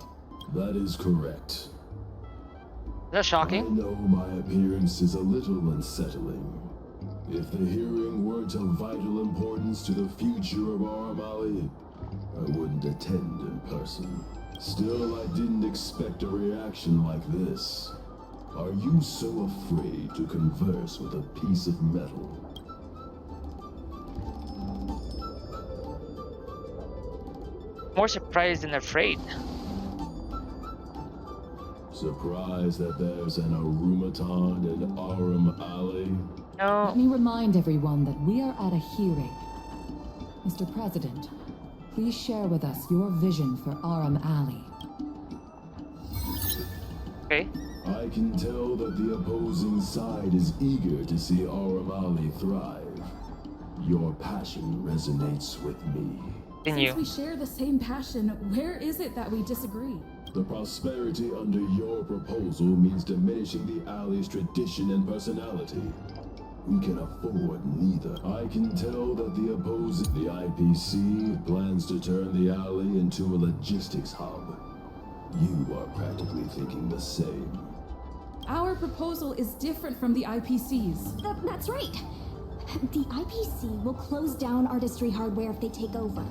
That is correct. Is that shocking? I know my appearance is a little unsettling. If the hearing weren't of vital importance to the future of Arum Alley, I wouldn't attend in person. Still, I didn't expect a reaction like this. Are you so afraid to converse with a piece of metal? More surprised than afraid. Surprised that there's an Arumaton in Arum Alley? No. Let me remind everyone that we are at a hearing. Mr. President, please share with us your vision for Arum Alley. Okay. I can tell that the opposing side is eager to see Arum Alley thrive. Your passion resonates with me. Since we share the same passion, where is it that we disagree? The prosperity under your proposal means diminishing the alley's tradition and personality. We can afford neither. I can tell that the IPC plans to turn the alley into a logistics hub. You are practically thinking the same. Our proposal is different from the IPC's. That's right. The IPC will close down Artistry Hardware if they take over.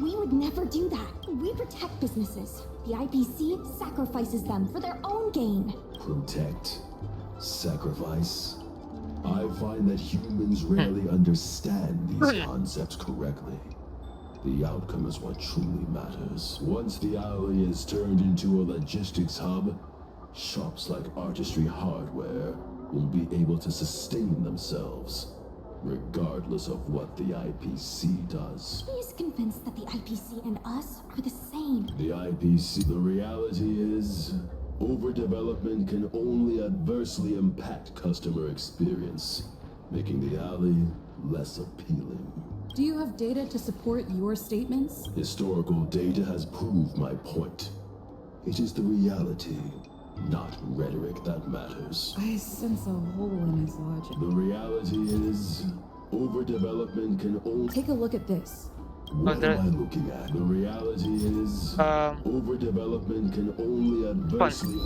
We would never do that. We protect businesses. The IPC sacrifices them for their own gain. Protect? Sacrifice? I find that humans rarely understand these concepts correctly. The outcome is what truly matters. Once the alley is turned into a logistics hub, shops like Artistry Hardware will be able to sustain themselves, regardless of what the IPC does. He is convinced that the IPC and us are the same. The IPC, the reality is, overdevelopment can only adversely impact customer experience, making the alley less appealing. Do you have data to support your statements? Historical data has proved my point. It is the reality, not rhetoric, that matters. I sense a hole in his logic. The reality is, overdevelopment can only... Take a look at this. What am I looking at? The reality is, overdevelopment can only adversely...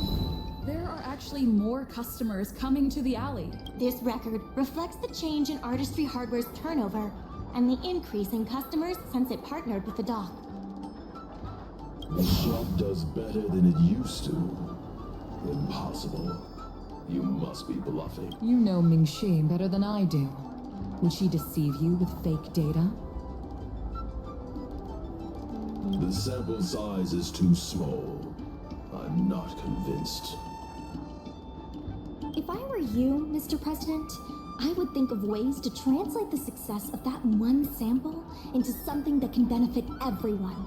There are actually more customers coming to the alley. This record reflects the change in Artistry Hardware's turnover and the increase in customers since it partnered with the dock. The shop does better than it used to. Impossible. You must be bluffing. You know Ming-Shi better than I do. Would she deceive you with fake data? The sample size is too small. I'm not convinced. If I were you, Mr. President, I would think of ways to translate the success of that one sample into something that can benefit everyone.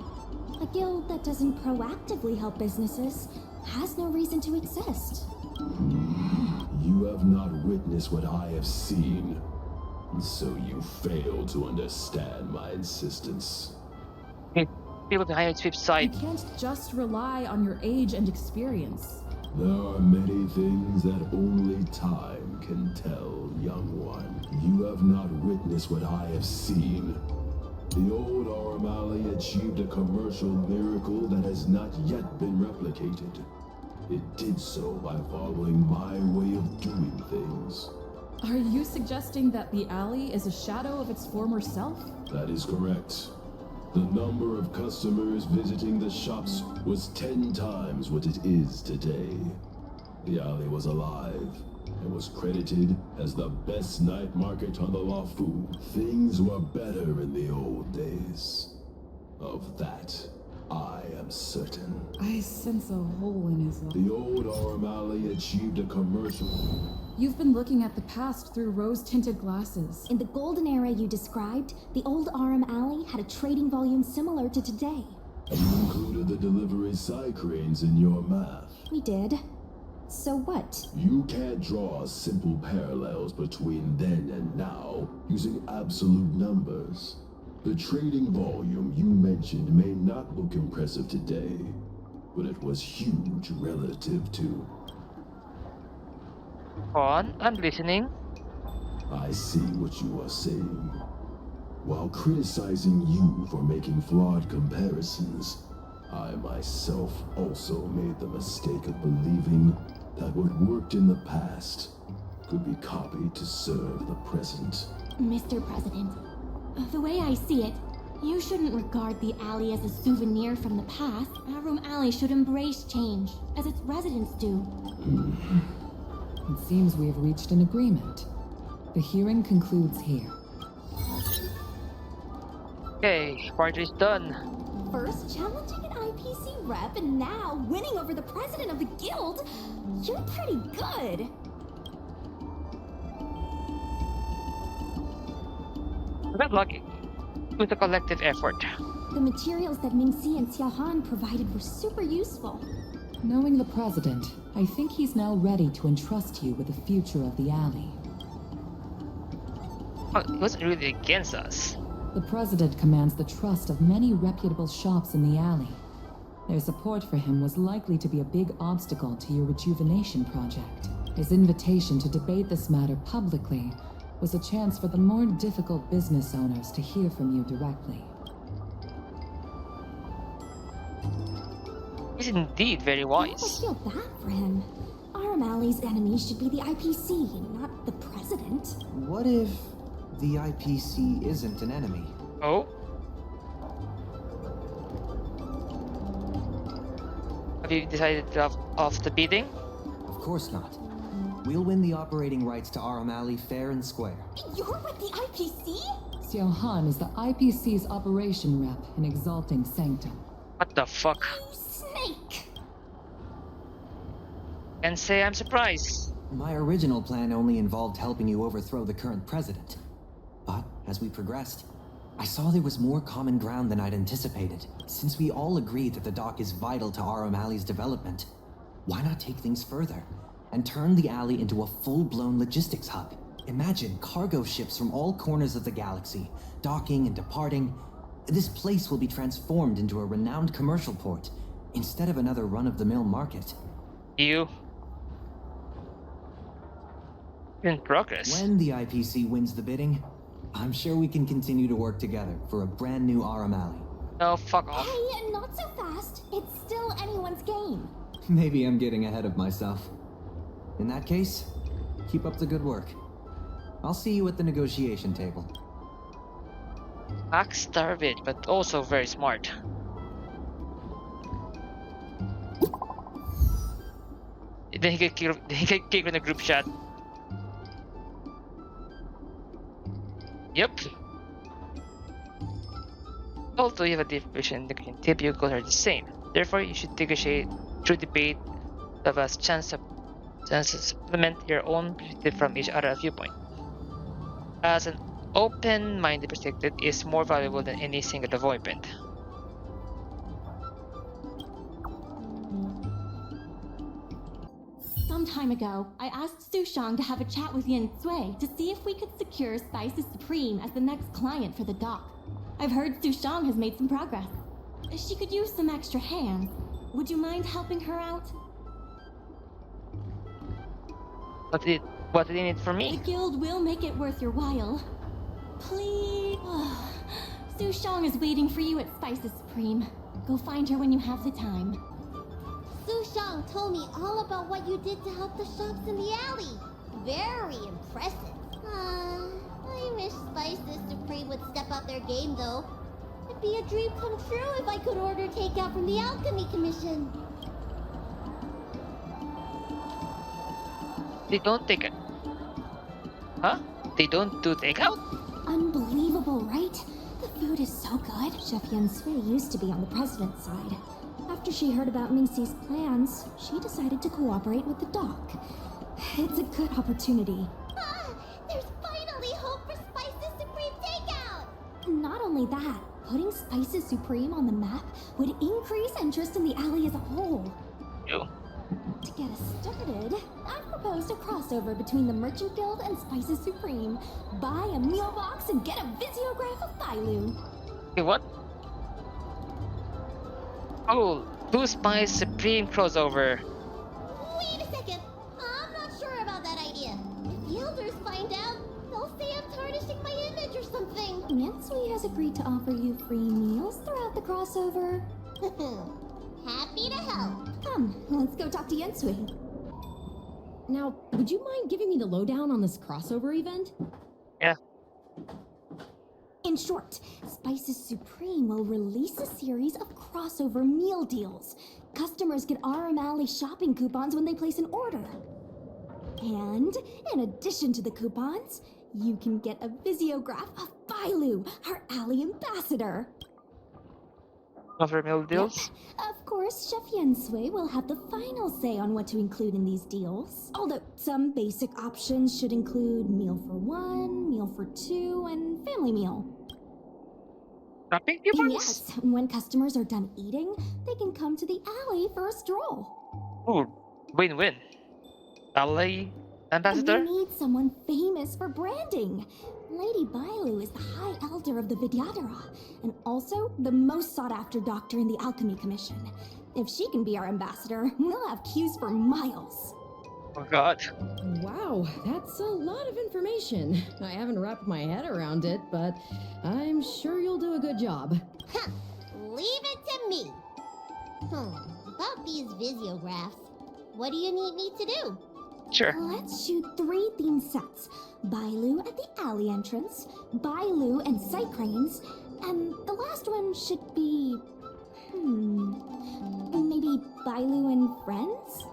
A guild that doesn't proactively help businesses has no reason to exist. You have not witnessed what I have seen, so you fail to understand my insistence. People behind its flip side. You can't just rely on your age and experience. There are many things that only time can tell, young one. You have not witnessed what I have seen. The old Aurun Alley achieved a commercial miracle that has not yet been replicated. It did so by following my way of doing things. Are you suggesting that the alley is a shadow of its former self? That is correct. The number of customers visiting the shops was 10 times what it is today. The alley was alive and was credited as the best night market on the Lafu. Things were better in the old days. Of that, I am certain. I sense a hole in his logic. The old Aurun Alley achieved a commercial... You've been looking at the past through rose-tinted glasses. In the golden era you described, the old Aurun Alley had a trading volume similar to today. You included the delivery side cranes in your math. We did. So what? You can't draw simple parallels between then and now using absolute numbers. The trading volume you mentioned may not look impressive today, but it was huge relative to... I'm listening. I see what you are saying. While criticizing you for making flawed comparisons, I myself also made the mistake of believing that what worked in the past could be copied to serve the present. Mr. President, the way I see it, you shouldn't regard the alley as a souvenir from the past. Aurun Alley should embrace change, as its residents do. It seems we have reached an agreement. The hearing concludes here. Okay, party is done. First challenging an IPC rep and now winning over the president of the guild? You're pretty good. We got lucky. With a collective effort. The materials that Ming-Si and Xiaohan provided were super useful. Knowing the president, I think he's now ready to entrust you with the future of the alley. Oh, he wasn't really against us. The president commands the trust of many reputable shops in the alley. Their support for him was likely to be a big obstacle to your rejuvenation project. His invitation to debate this matter publicly was a chance for the more difficult business owners to hear from you directly. He's indeed very I almost wise. feel bad for him. Aurun Aurum Alley's enemy should be the IPC, not the president. What if the IPC isn't an enemy? Oh? Have you decided to have off the beating? Of course not. We'll win the operating rights to Aurum Alley fair and square. You're with the IPC? Xiao Han is the IPC's operation rep in Exalting Sanctum. What the fuck? You snake! And say I'm surprised. My original plan only involved helping you overthrow the current president. But as we progressed, I saw there was more common ground than I'd anticipated. Since we all agreed that the dock is vital to Aurum Alley's development, why not take things further and turn the alley into a full-blown logistics hub? Imagine cargo ships from all corners of the galaxy, docking and departing. This place will be transformed into a renowned commercial port, instead of another run-of-the-mill market. You. In progress. When the IPC wins the bidding, I'm sure we can continue to work together for a brand new Aurum Alley. No, fuck off. Hey, not so fast. It's still anyone's game. Maybe I'm getting ahead of myself. In that case, keep up the good work. I'll see you at the negotiation table. Backstarved, but also very smart. Then he get kicked in the group chat. Yep. Although you have a division, the TPU goals are the same. Therefore, you should negotiate through debate to have a chance to supplement your own perspective from each other's viewpoint. As an open-minded perspective is more valuable than any single viewpoint. Some time ago, I asked Su Shang to have a chat with Yin Sui to see if we could secure Spices Supreme as the next client for the dock. I've heard Su Shang has made some progress. She could use some extra hands. Would you mind helping her out? What do you need from me? The guild will make it worth your while. Please. Su Shang is waiting for you at Spices Supreme. Go find her when you have the time. Su Shang told me all about what you did to help the shops in the alley. Very impressive. I wish Spices Supreme would step up their game, though. It'd be a dream come true if I could order takeout from the Alchemy Commission. They don't take it. Huh? They don't do takeout? Unbelievable, right? The food is so good. Chef Yen Sui used to be on the president's side. After she heard about Mingxi's plans, she decided to cooperate with the dock. It's a good opportunity. There's finally hope for Spices Supreme takeout! Not only that, putting Spices Supreme on the map would increase interest in the alley as a whole. Ew. To get us started, I've proposed a crossover between the Merchant Guild and Spices Supreme. Buy a meal box and get a visiograph of Bailu. Okay, what? Oh, Two Spice Supreme crossover. Wait a second! I'm not sure about that idea. If the elders find out, they'll say I'm tarnishing my image or something. Yansui has agreed to offer you free meals throughout the crossover. Happy to help. Come, let's go talk to Yansui. Now, would you mind giving me the lowdown on this crossover event? Yeah. In short, Spices Supreme will release a series of crossover meal deals. Customers get Aurum Alley shopping coupons when they place an order. And, in addition to the coupons, you can get a visiograph of Bailu, our alley ambassador. Offer meal deals? Of course, Chef Yansui will have the final say on what to include in these deals. Although some basic options should include meal for one, meal for two, and family meal. Shopping coupons? Yes, when customers are done eating, they can come to the alley for a stroll. Ooh, win-win. Alley ambassador? We need someone famous for branding. Lady Bailu is the High Elder of the Vidyadhara, and also the most sought-after doctor in the Alchemy Commission. If she can be our ambassador, we'll have queues for miles. Oh god. Wow, that's a lot of information. I haven't wrapped my head around it, but I'm sure you'll do a good job. Leave it to me. About these visiographs, what do you need me to do? Sure. Let's shoot 3 theme sets. Bailu at the alley entrance, Bailu and sight cranes, and the last one should be... maybe Bailu and friends?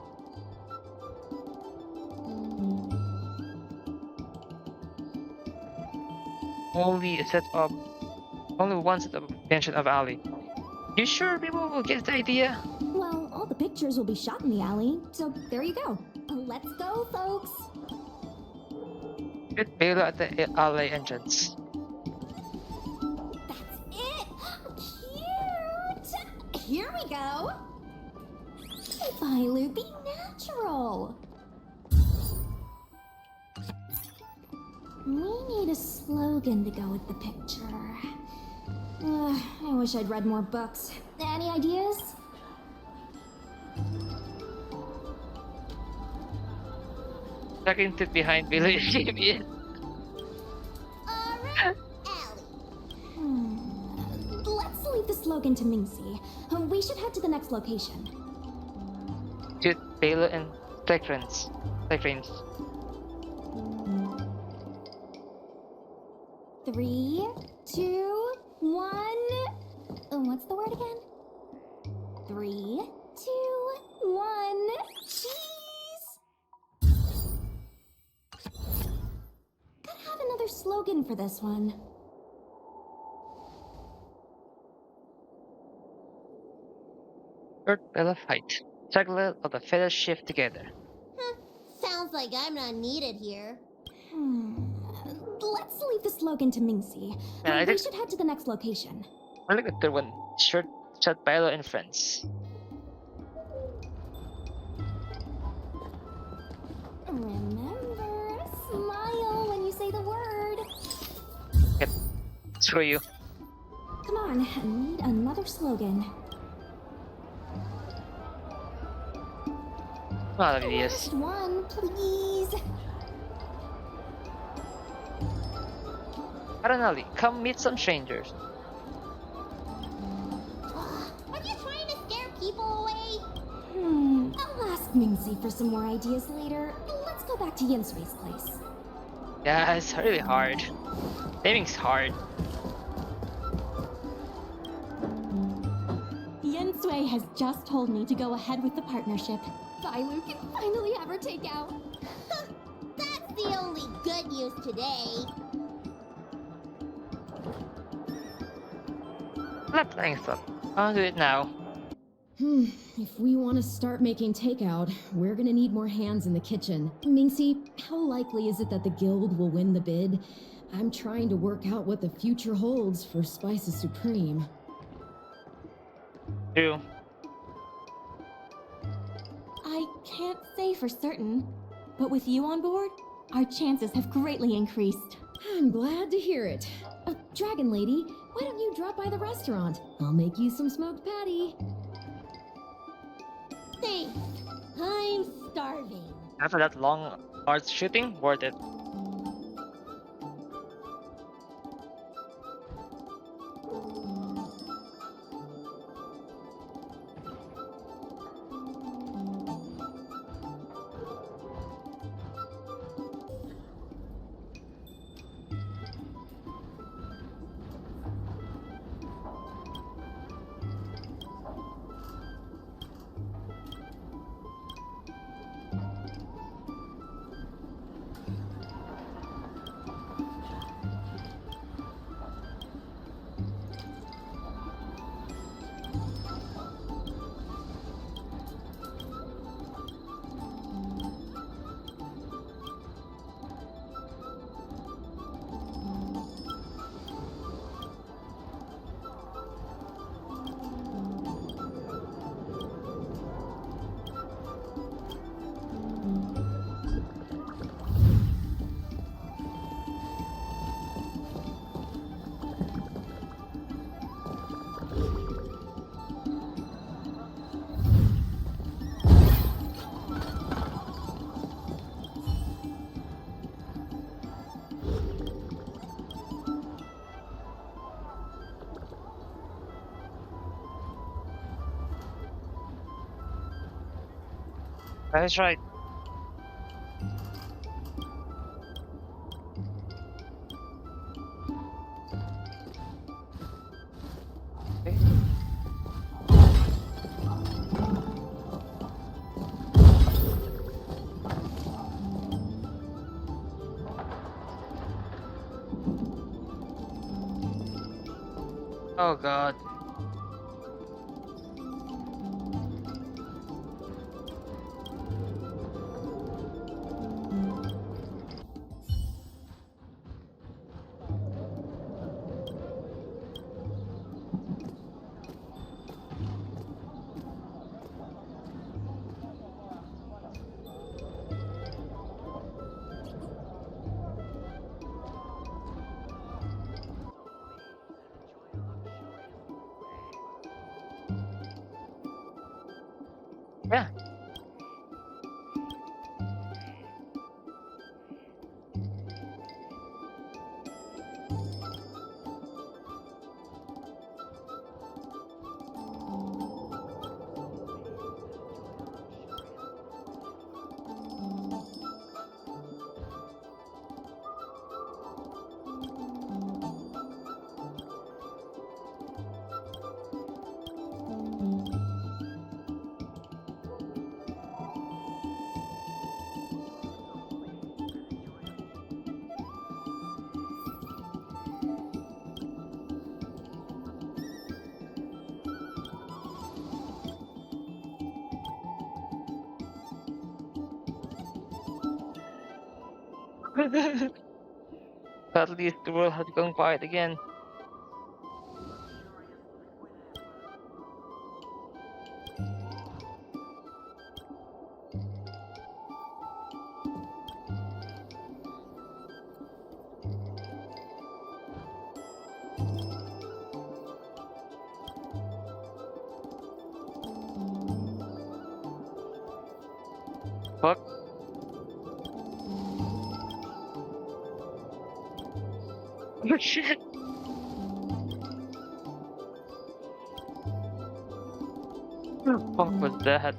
Only one set of attention of alley. You sure people will get the idea? Well, all the pictures will be shot in the alley, so there you go. Let's go, folks! Get Bela at the alley entrance. That's it! Cute! Here we go! Hey, Bailu, be natural! We need a slogan to go with the picture. I wish I'd read more books. Any ideas? Second to behind Bela is in. Let's leave the slogan to Mingxi. We should head to the next location. Shoot Bela and Cycranes. 3, 2, 1. What's the word again? 3, 2, 1. Cheese! Gotta have another slogan for this one. Third Bela fight. Circle of the feathers shift together. Sounds like I'm not needed here. Let's leave the slogan to Mingxi. I We think- should head to the next location. I like the third one. Short shot Bela and friends. Remember, smile when you say the word. Yep. Screw you. Come on, I need another slogan. A lot of ideas. Last one, please. Aranali, come meet some strangers. Are you trying to scare people away? I'll ask Mingxi for some more ideas later. Let's go back to Yinsui's place. Yeah, it's really hard. Naming's hard. Yensui has just told me to go ahead with the partnership. Bailu can finally have her takeout. That's the only good news today. I'm not playing stuff. I'll do it now. If we want to start making takeout, we're gonna need more hands in the kitchen. Mingxi, how likely is it that the guild will win the bid? I'm trying to work out what the future holds for Spices Supreme. True. I can't say for certain, but with you on board, our chances have greatly increased. I'm glad to hear it. Dragon Lady, why don't you drop by the restaurant? I'll make you some smoked patty. Thanks. I'm starving. After that long hard shooting, worth it. That's right. Oh god. Yeah. At least the world had gone quiet again. Fuck. Oh shit. What the fuck was that?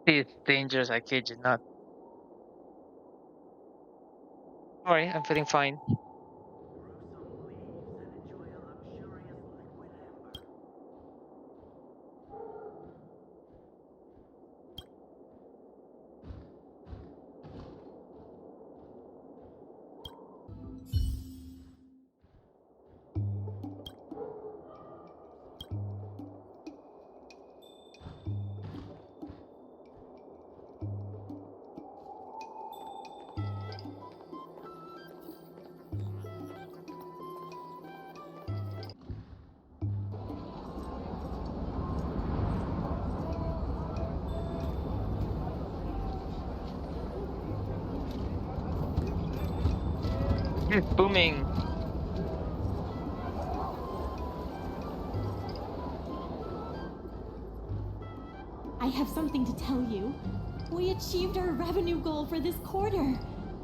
It's dangerous, I kid you not. Sorry, I'm feeling fine. It's booming. I have something to tell you. We achieved our revenue goal for this quarter.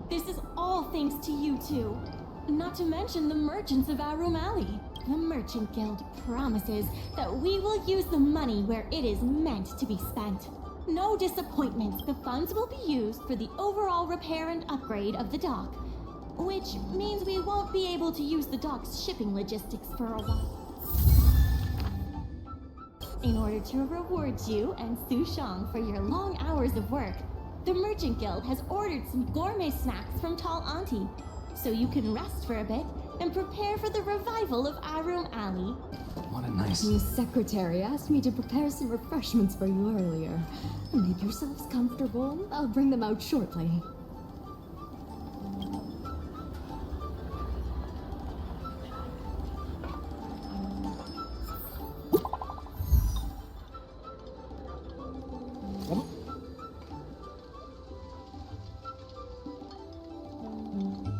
This is all thanks to you two. Not to mention the merchants of Arum Alley. The Merchant Guild promises that we will use the money where it is meant to be spent. No disappointments. The funds will be used for the overall repair and upgrade of the dock, which means we won't be able to use the dock's shipping logistics for a while. In order to reward you and Su Shang for your long hours of work, the Merchant Guild has ordered some gourmet snacks from Tall Auntie, so you can rest for a bit and prepare for the revival of Arum Alley. What a nice... Your secretary asked me to prepare some refreshments for you earlier. Make yourselves comfortable. I'll bring them out shortly.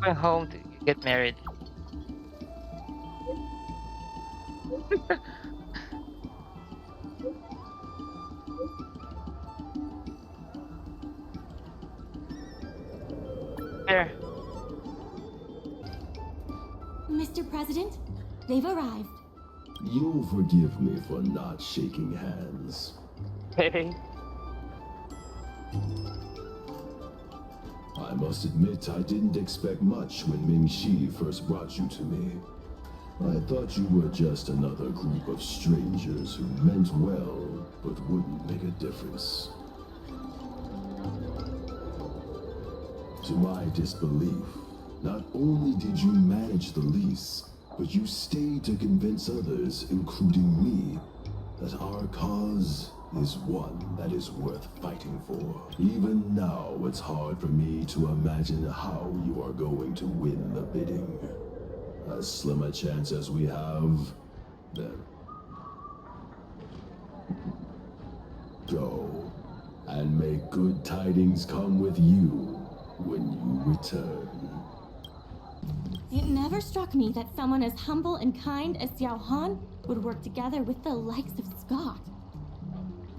Going home to get married. There. Mr. President, they've arrived. You'll forgive me for not shaking hands. Hey. I must admit I didn't expect much when Ming Shi first brought you to me. I thought you were just another group of strangers who meant well, but wouldn't make a difference. To my disbelief, not only did you manage the lease, but you stayed to convince others, including me, that our cause is one that is worth fighting for. Even now, it's hard for me to imagine how you are going to win the bidding. As slim a chance as we have, then go, and may good tidings come with you when you return. It never struck me that someone as humble and kind as Xiao Han would work together with the likes of Scott.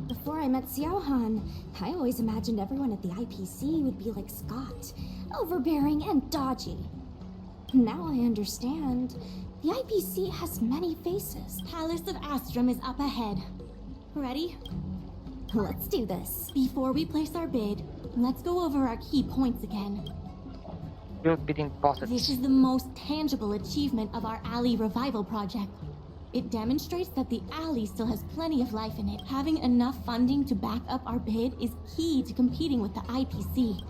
Before I met Xiao Han, I always imagined everyone at the IPC would be like Scott, overbearing and dodgy. Now I understand. The IPC has many faces. Palace of Astrum is up ahead. Ready? Let's do this. Before we place our bid, let's go over our key points again. Build bidding process. This is the most tangible achievement of our alley revival project. It demonstrates that the alley still has plenty of life in it. Having enough funding to back up our bid is key to competing with the IPC.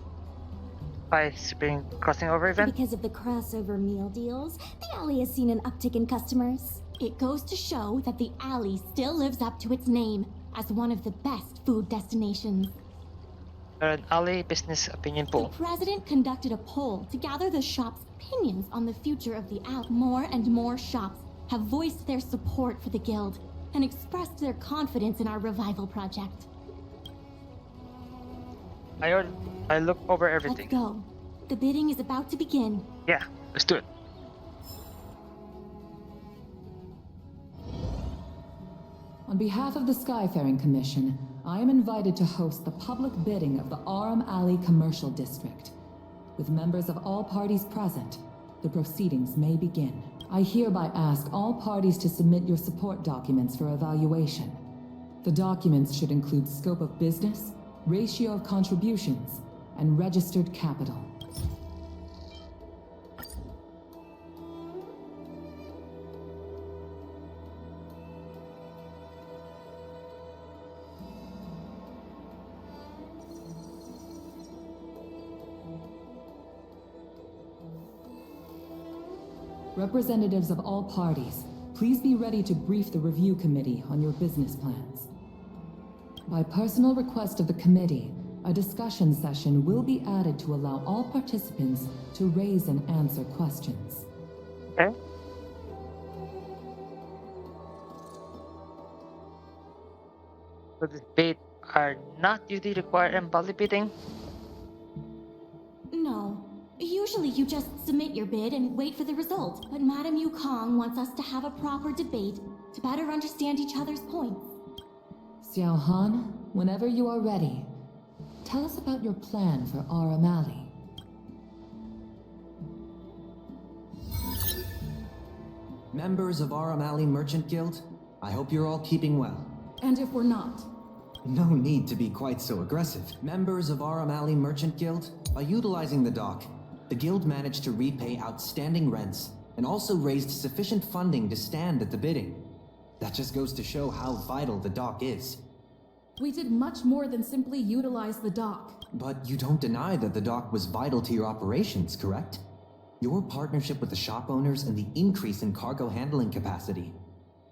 By spring crossing over event? Because of the crossover meal deals, the alley has seen an uptick in customers. It goes to show that the alley still lives up to its name as one of the best food destinations. An alley business opinion poll. The president conducted a poll to gather the shop's opinions on the future of the alley. More and more shops have voiced their support for the guild and expressed their confidence in our revival project. I look over everything. Let's go. The bidding is about to begin. Yeah, let's do it. On behalf of the Skyfaring Commission, I am invited to host the public bidding of the Arum Alley Commercial District. With members of all parties present, the proceedings may begin. I hereby ask all parties to submit your support documents for evaluation. The documents should include scope of business, ratio of contributions, and registered capital. Representatives of all parties, please be ready to brief the review committee on your business plans. By personal request of the committee, a discussion session will be added to allow all participants to raise and answer questions. Okay. So this bid are not usually required in volley bidding? No. Usually you just submit your bid and wait for the result. But Madame Yukong wants us to have a proper debate to better understand each other's points. Xiao Han, whenever you are ready, tell us about your plan for Arum Alley. Members of Arum Alley Merchant Guild, I hope you're all keeping well. And if we're not? No need to be quite so aggressive. Members of Arum Alley Merchant Guild, by utilizing the dock, the guild managed to repay outstanding rents and also raised sufficient funding to stand at the bidding. That just goes to show how vital the dock is. We did much more than simply utilize the dock. But you don't deny that the dock was vital to your operations, correct? Your partnership with the shop owners and the increase in cargo handling capacity.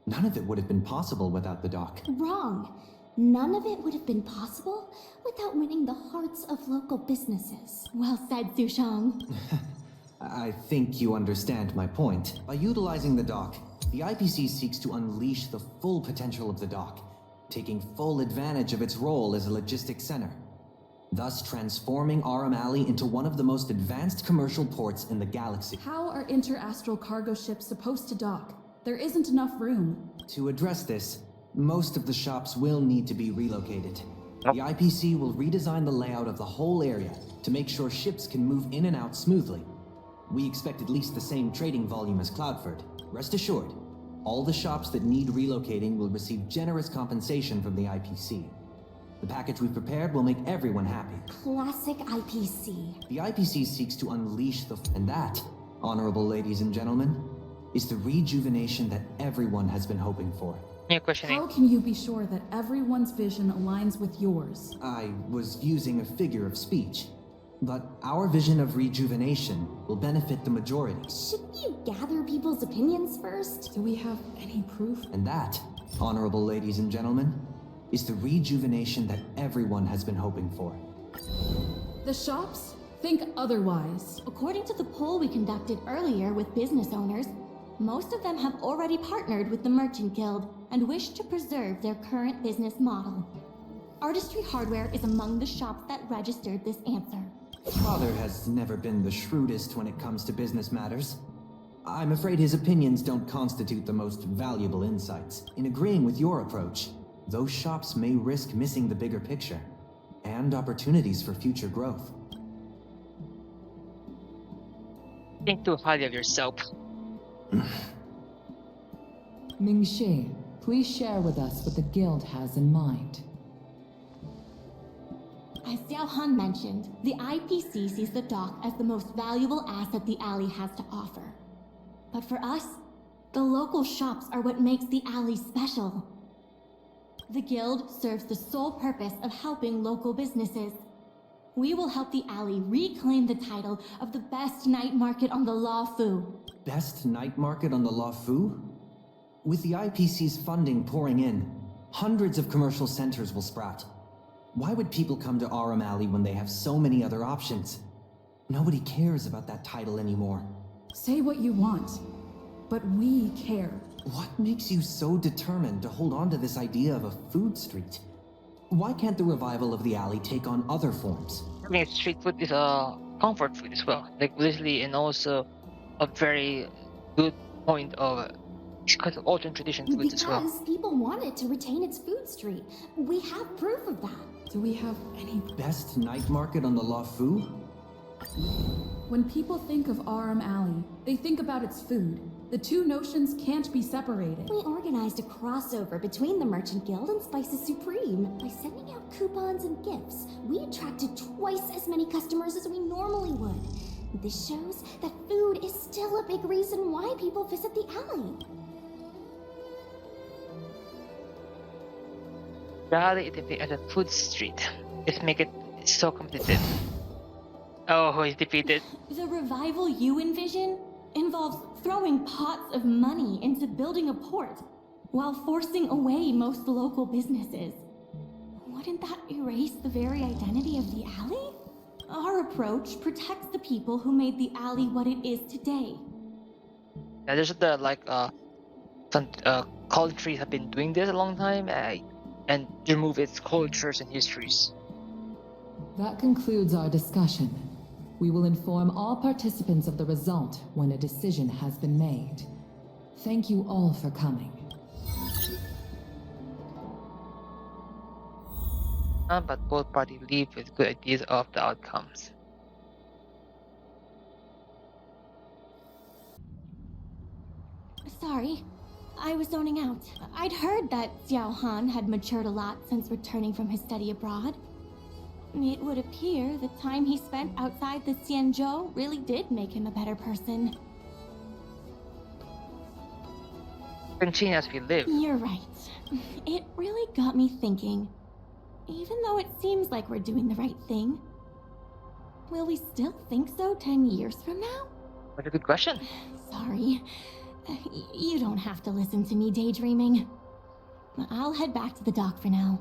None of it would have been possible without the dock. Wrong. None of it would have been possible without winning the hearts of local businesses. Well said, Sushang. I think you understand my point. By utilizing the dock, the IPC seeks to unleash the full potential of the dock, taking full advantage of its role as a logistics center, thus transforming Arum Alley into one of the most advanced commercial ports in the galaxy. How are interastral cargo ships supposed to dock? There isn't enough room. To address this, most of the shops will need to be relocated. The IPC will redesign the layout of the whole area to make sure ships can move in and out smoothly. We expect at least the same trading volume as Cloudford. Rest assured, all the shops that need relocating will receive generous compensation from the IPC. The package we've prepared will make everyone happy. Classic IPC. The IPC seeks to unleash the... And that, honorable ladies and gentlemen, is the rejuvenation that everyone has been hoping for. New questioning. How can you be sure that everyone's vision aligns with yours? I was using a figure of speech. But our vision of rejuvenation will benefit the majority. Shouldn't you gather people's opinions first? Do we have any proof? And that, honorable ladies and gentlemen, is the rejuvenation that everyone has been hoping for. The shops think otherwise. According to the poll we conducted earlier with business owners, most of them have already partnered with the Merchant Guild and wish to preserve their current business model. Artistry Hardware is among the shops that registered this answer. Father has never been the shrewdest when it comes to business matters. I'm afraid his opinions don't constitute the most valuable insights. In agreeing with your approach, those shops may risk missing the bigger picture and opportunities for future growth. Think too highly of yourself. Ming-Shi, please share with us what the guild has in mind. As Xiao Han mentioned, the IPC sees the dock as the most valuable asset the alley has to offer. But for us, the local shops are what makes the alley special. The guild serves the sole purpose of helping local businesses. We will help the alley reclaim the title of the best night market on the Law Fu. Best night market on the Law Fu? With the IPC's funding pouring in, hundreds of commercial centers will sprout. Why would people come to Aurun Alley when they have so many other options? Nobody cares about that title anymore. Say what you want, but we care. What makes you so determined to hold on to this idea of a food street? Why can't the revival of the alley take on other forms? I mean, street food is a comfort food as well, like literally, and also a very good point of because of alternate tradition foods as well. Because people wanted to retain its food street. We have proof of that. Do we have any... Best night market on the La Fu? When people think of Aurun Alley, they think about its food. The two notions can't be separated. We organized a crossover between the Merchant Guild and Spices Supreme. By sending out coupons and gifts, we attracted twice as many customers as we normally would. This shows that food is still a big reason why people visit the alley. Rally it as a food street. Just make it so competitive. Oh, he's defeated. The revival you envision involves throwing pots of money into building a port while forcing away most local businesses. Wouldn't that erase the very identity of the alley? Our approach protects the people who made the alley what it is today. Yeah, there's some countries have been doing this a long time and remove its cultures and histories. That concludes our discussion. We will inform all participants of the result when a decision has been made. Thank you all for coming. But both parties leave with good ideas of the outcomes. Sorry, I was zoning out. I'd heard that Xiao Han had matured a lot since returning from his study abroad. It would appear the time he spent outside the Xianzhou really did make him a better person. Continue as we live. You're right. It really got me thinking. Even though it seems like we're doing the right thing, will we still think so 10 years from now? What a good question. Sorry. You don't have to listen to me daydreaming. I'll head back to the dock for now.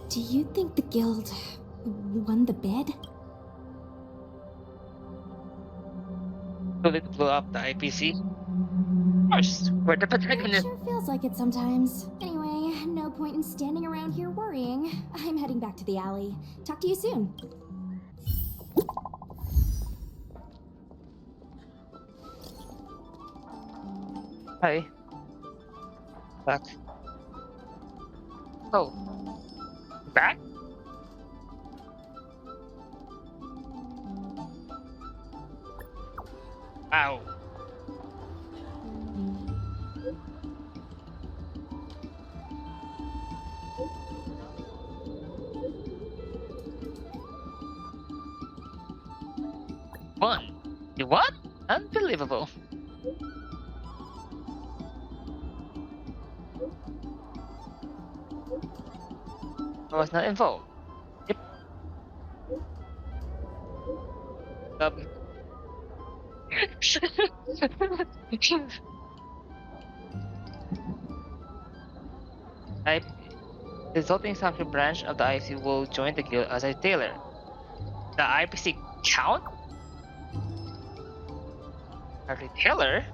Do you think the guild won the bid? Will it blow up the IPC? Of course, we're the protagonist. Sure feels like it sometimes. Anyway, no point in standing around here worrying. I'm heading back to the alley. Talk to you soon. Hi. Back. Oh. Back? Ow. One. You what? Unbelievable. I was not involved. Yep. I, the resulting sanction branch of the IC will join the guild as a tailor. The IPC count? A retailer?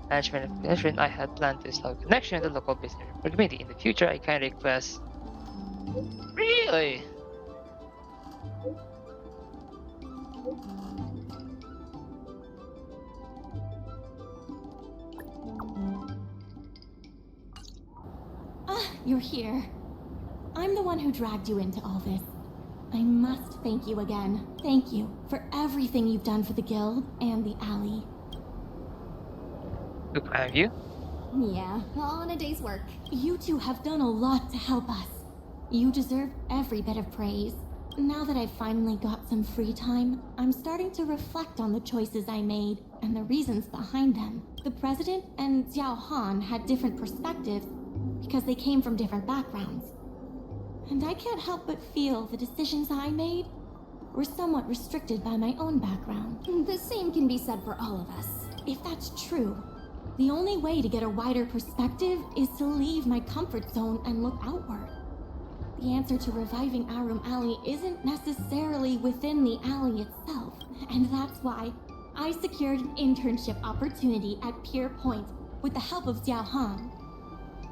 Management I had planned to establish connection with the local business community. In the future, I can request. Really? You're here. I'm the one who dragged you into all this. I must thank you again. Thank you for everything you've done for the guild and the alley. Look, have you? Yeah, all in a day's work. You two have done a lot to help us. You deserve every bit of praise. Now that I've finally got some free time, I'm starting to reflect on the choices I made and the reasons behind them. The president and Xiao Han had different perspectives because they came from different backgrounds. And I can't help but feel the decisions I made were somewhat restricted by my own background. The same can be said for all of us. If that's true, the only way to get a wider perspective is to leave my comfort zone and look outward. The answer to reviving Arum Alley isn't necessarily within the alley itself, and that's why I secured an internship opportunity at Pier Point with the help of Xiao Han.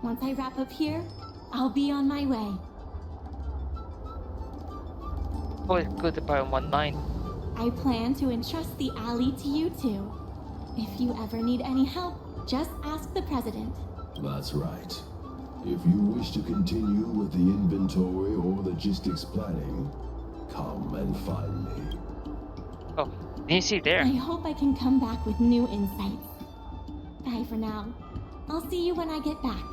Once I wrap up here, I'll be on my way. Always good to borrow one mind. I plan to entrust the alley to you two. If you ever need any help, just ask the president. That's right. If you wish to continue with the inventory or logistics planning, come and find me. Oh, easy there. I hope I can come back with new insights. Bye for now. I'll see you when I get back.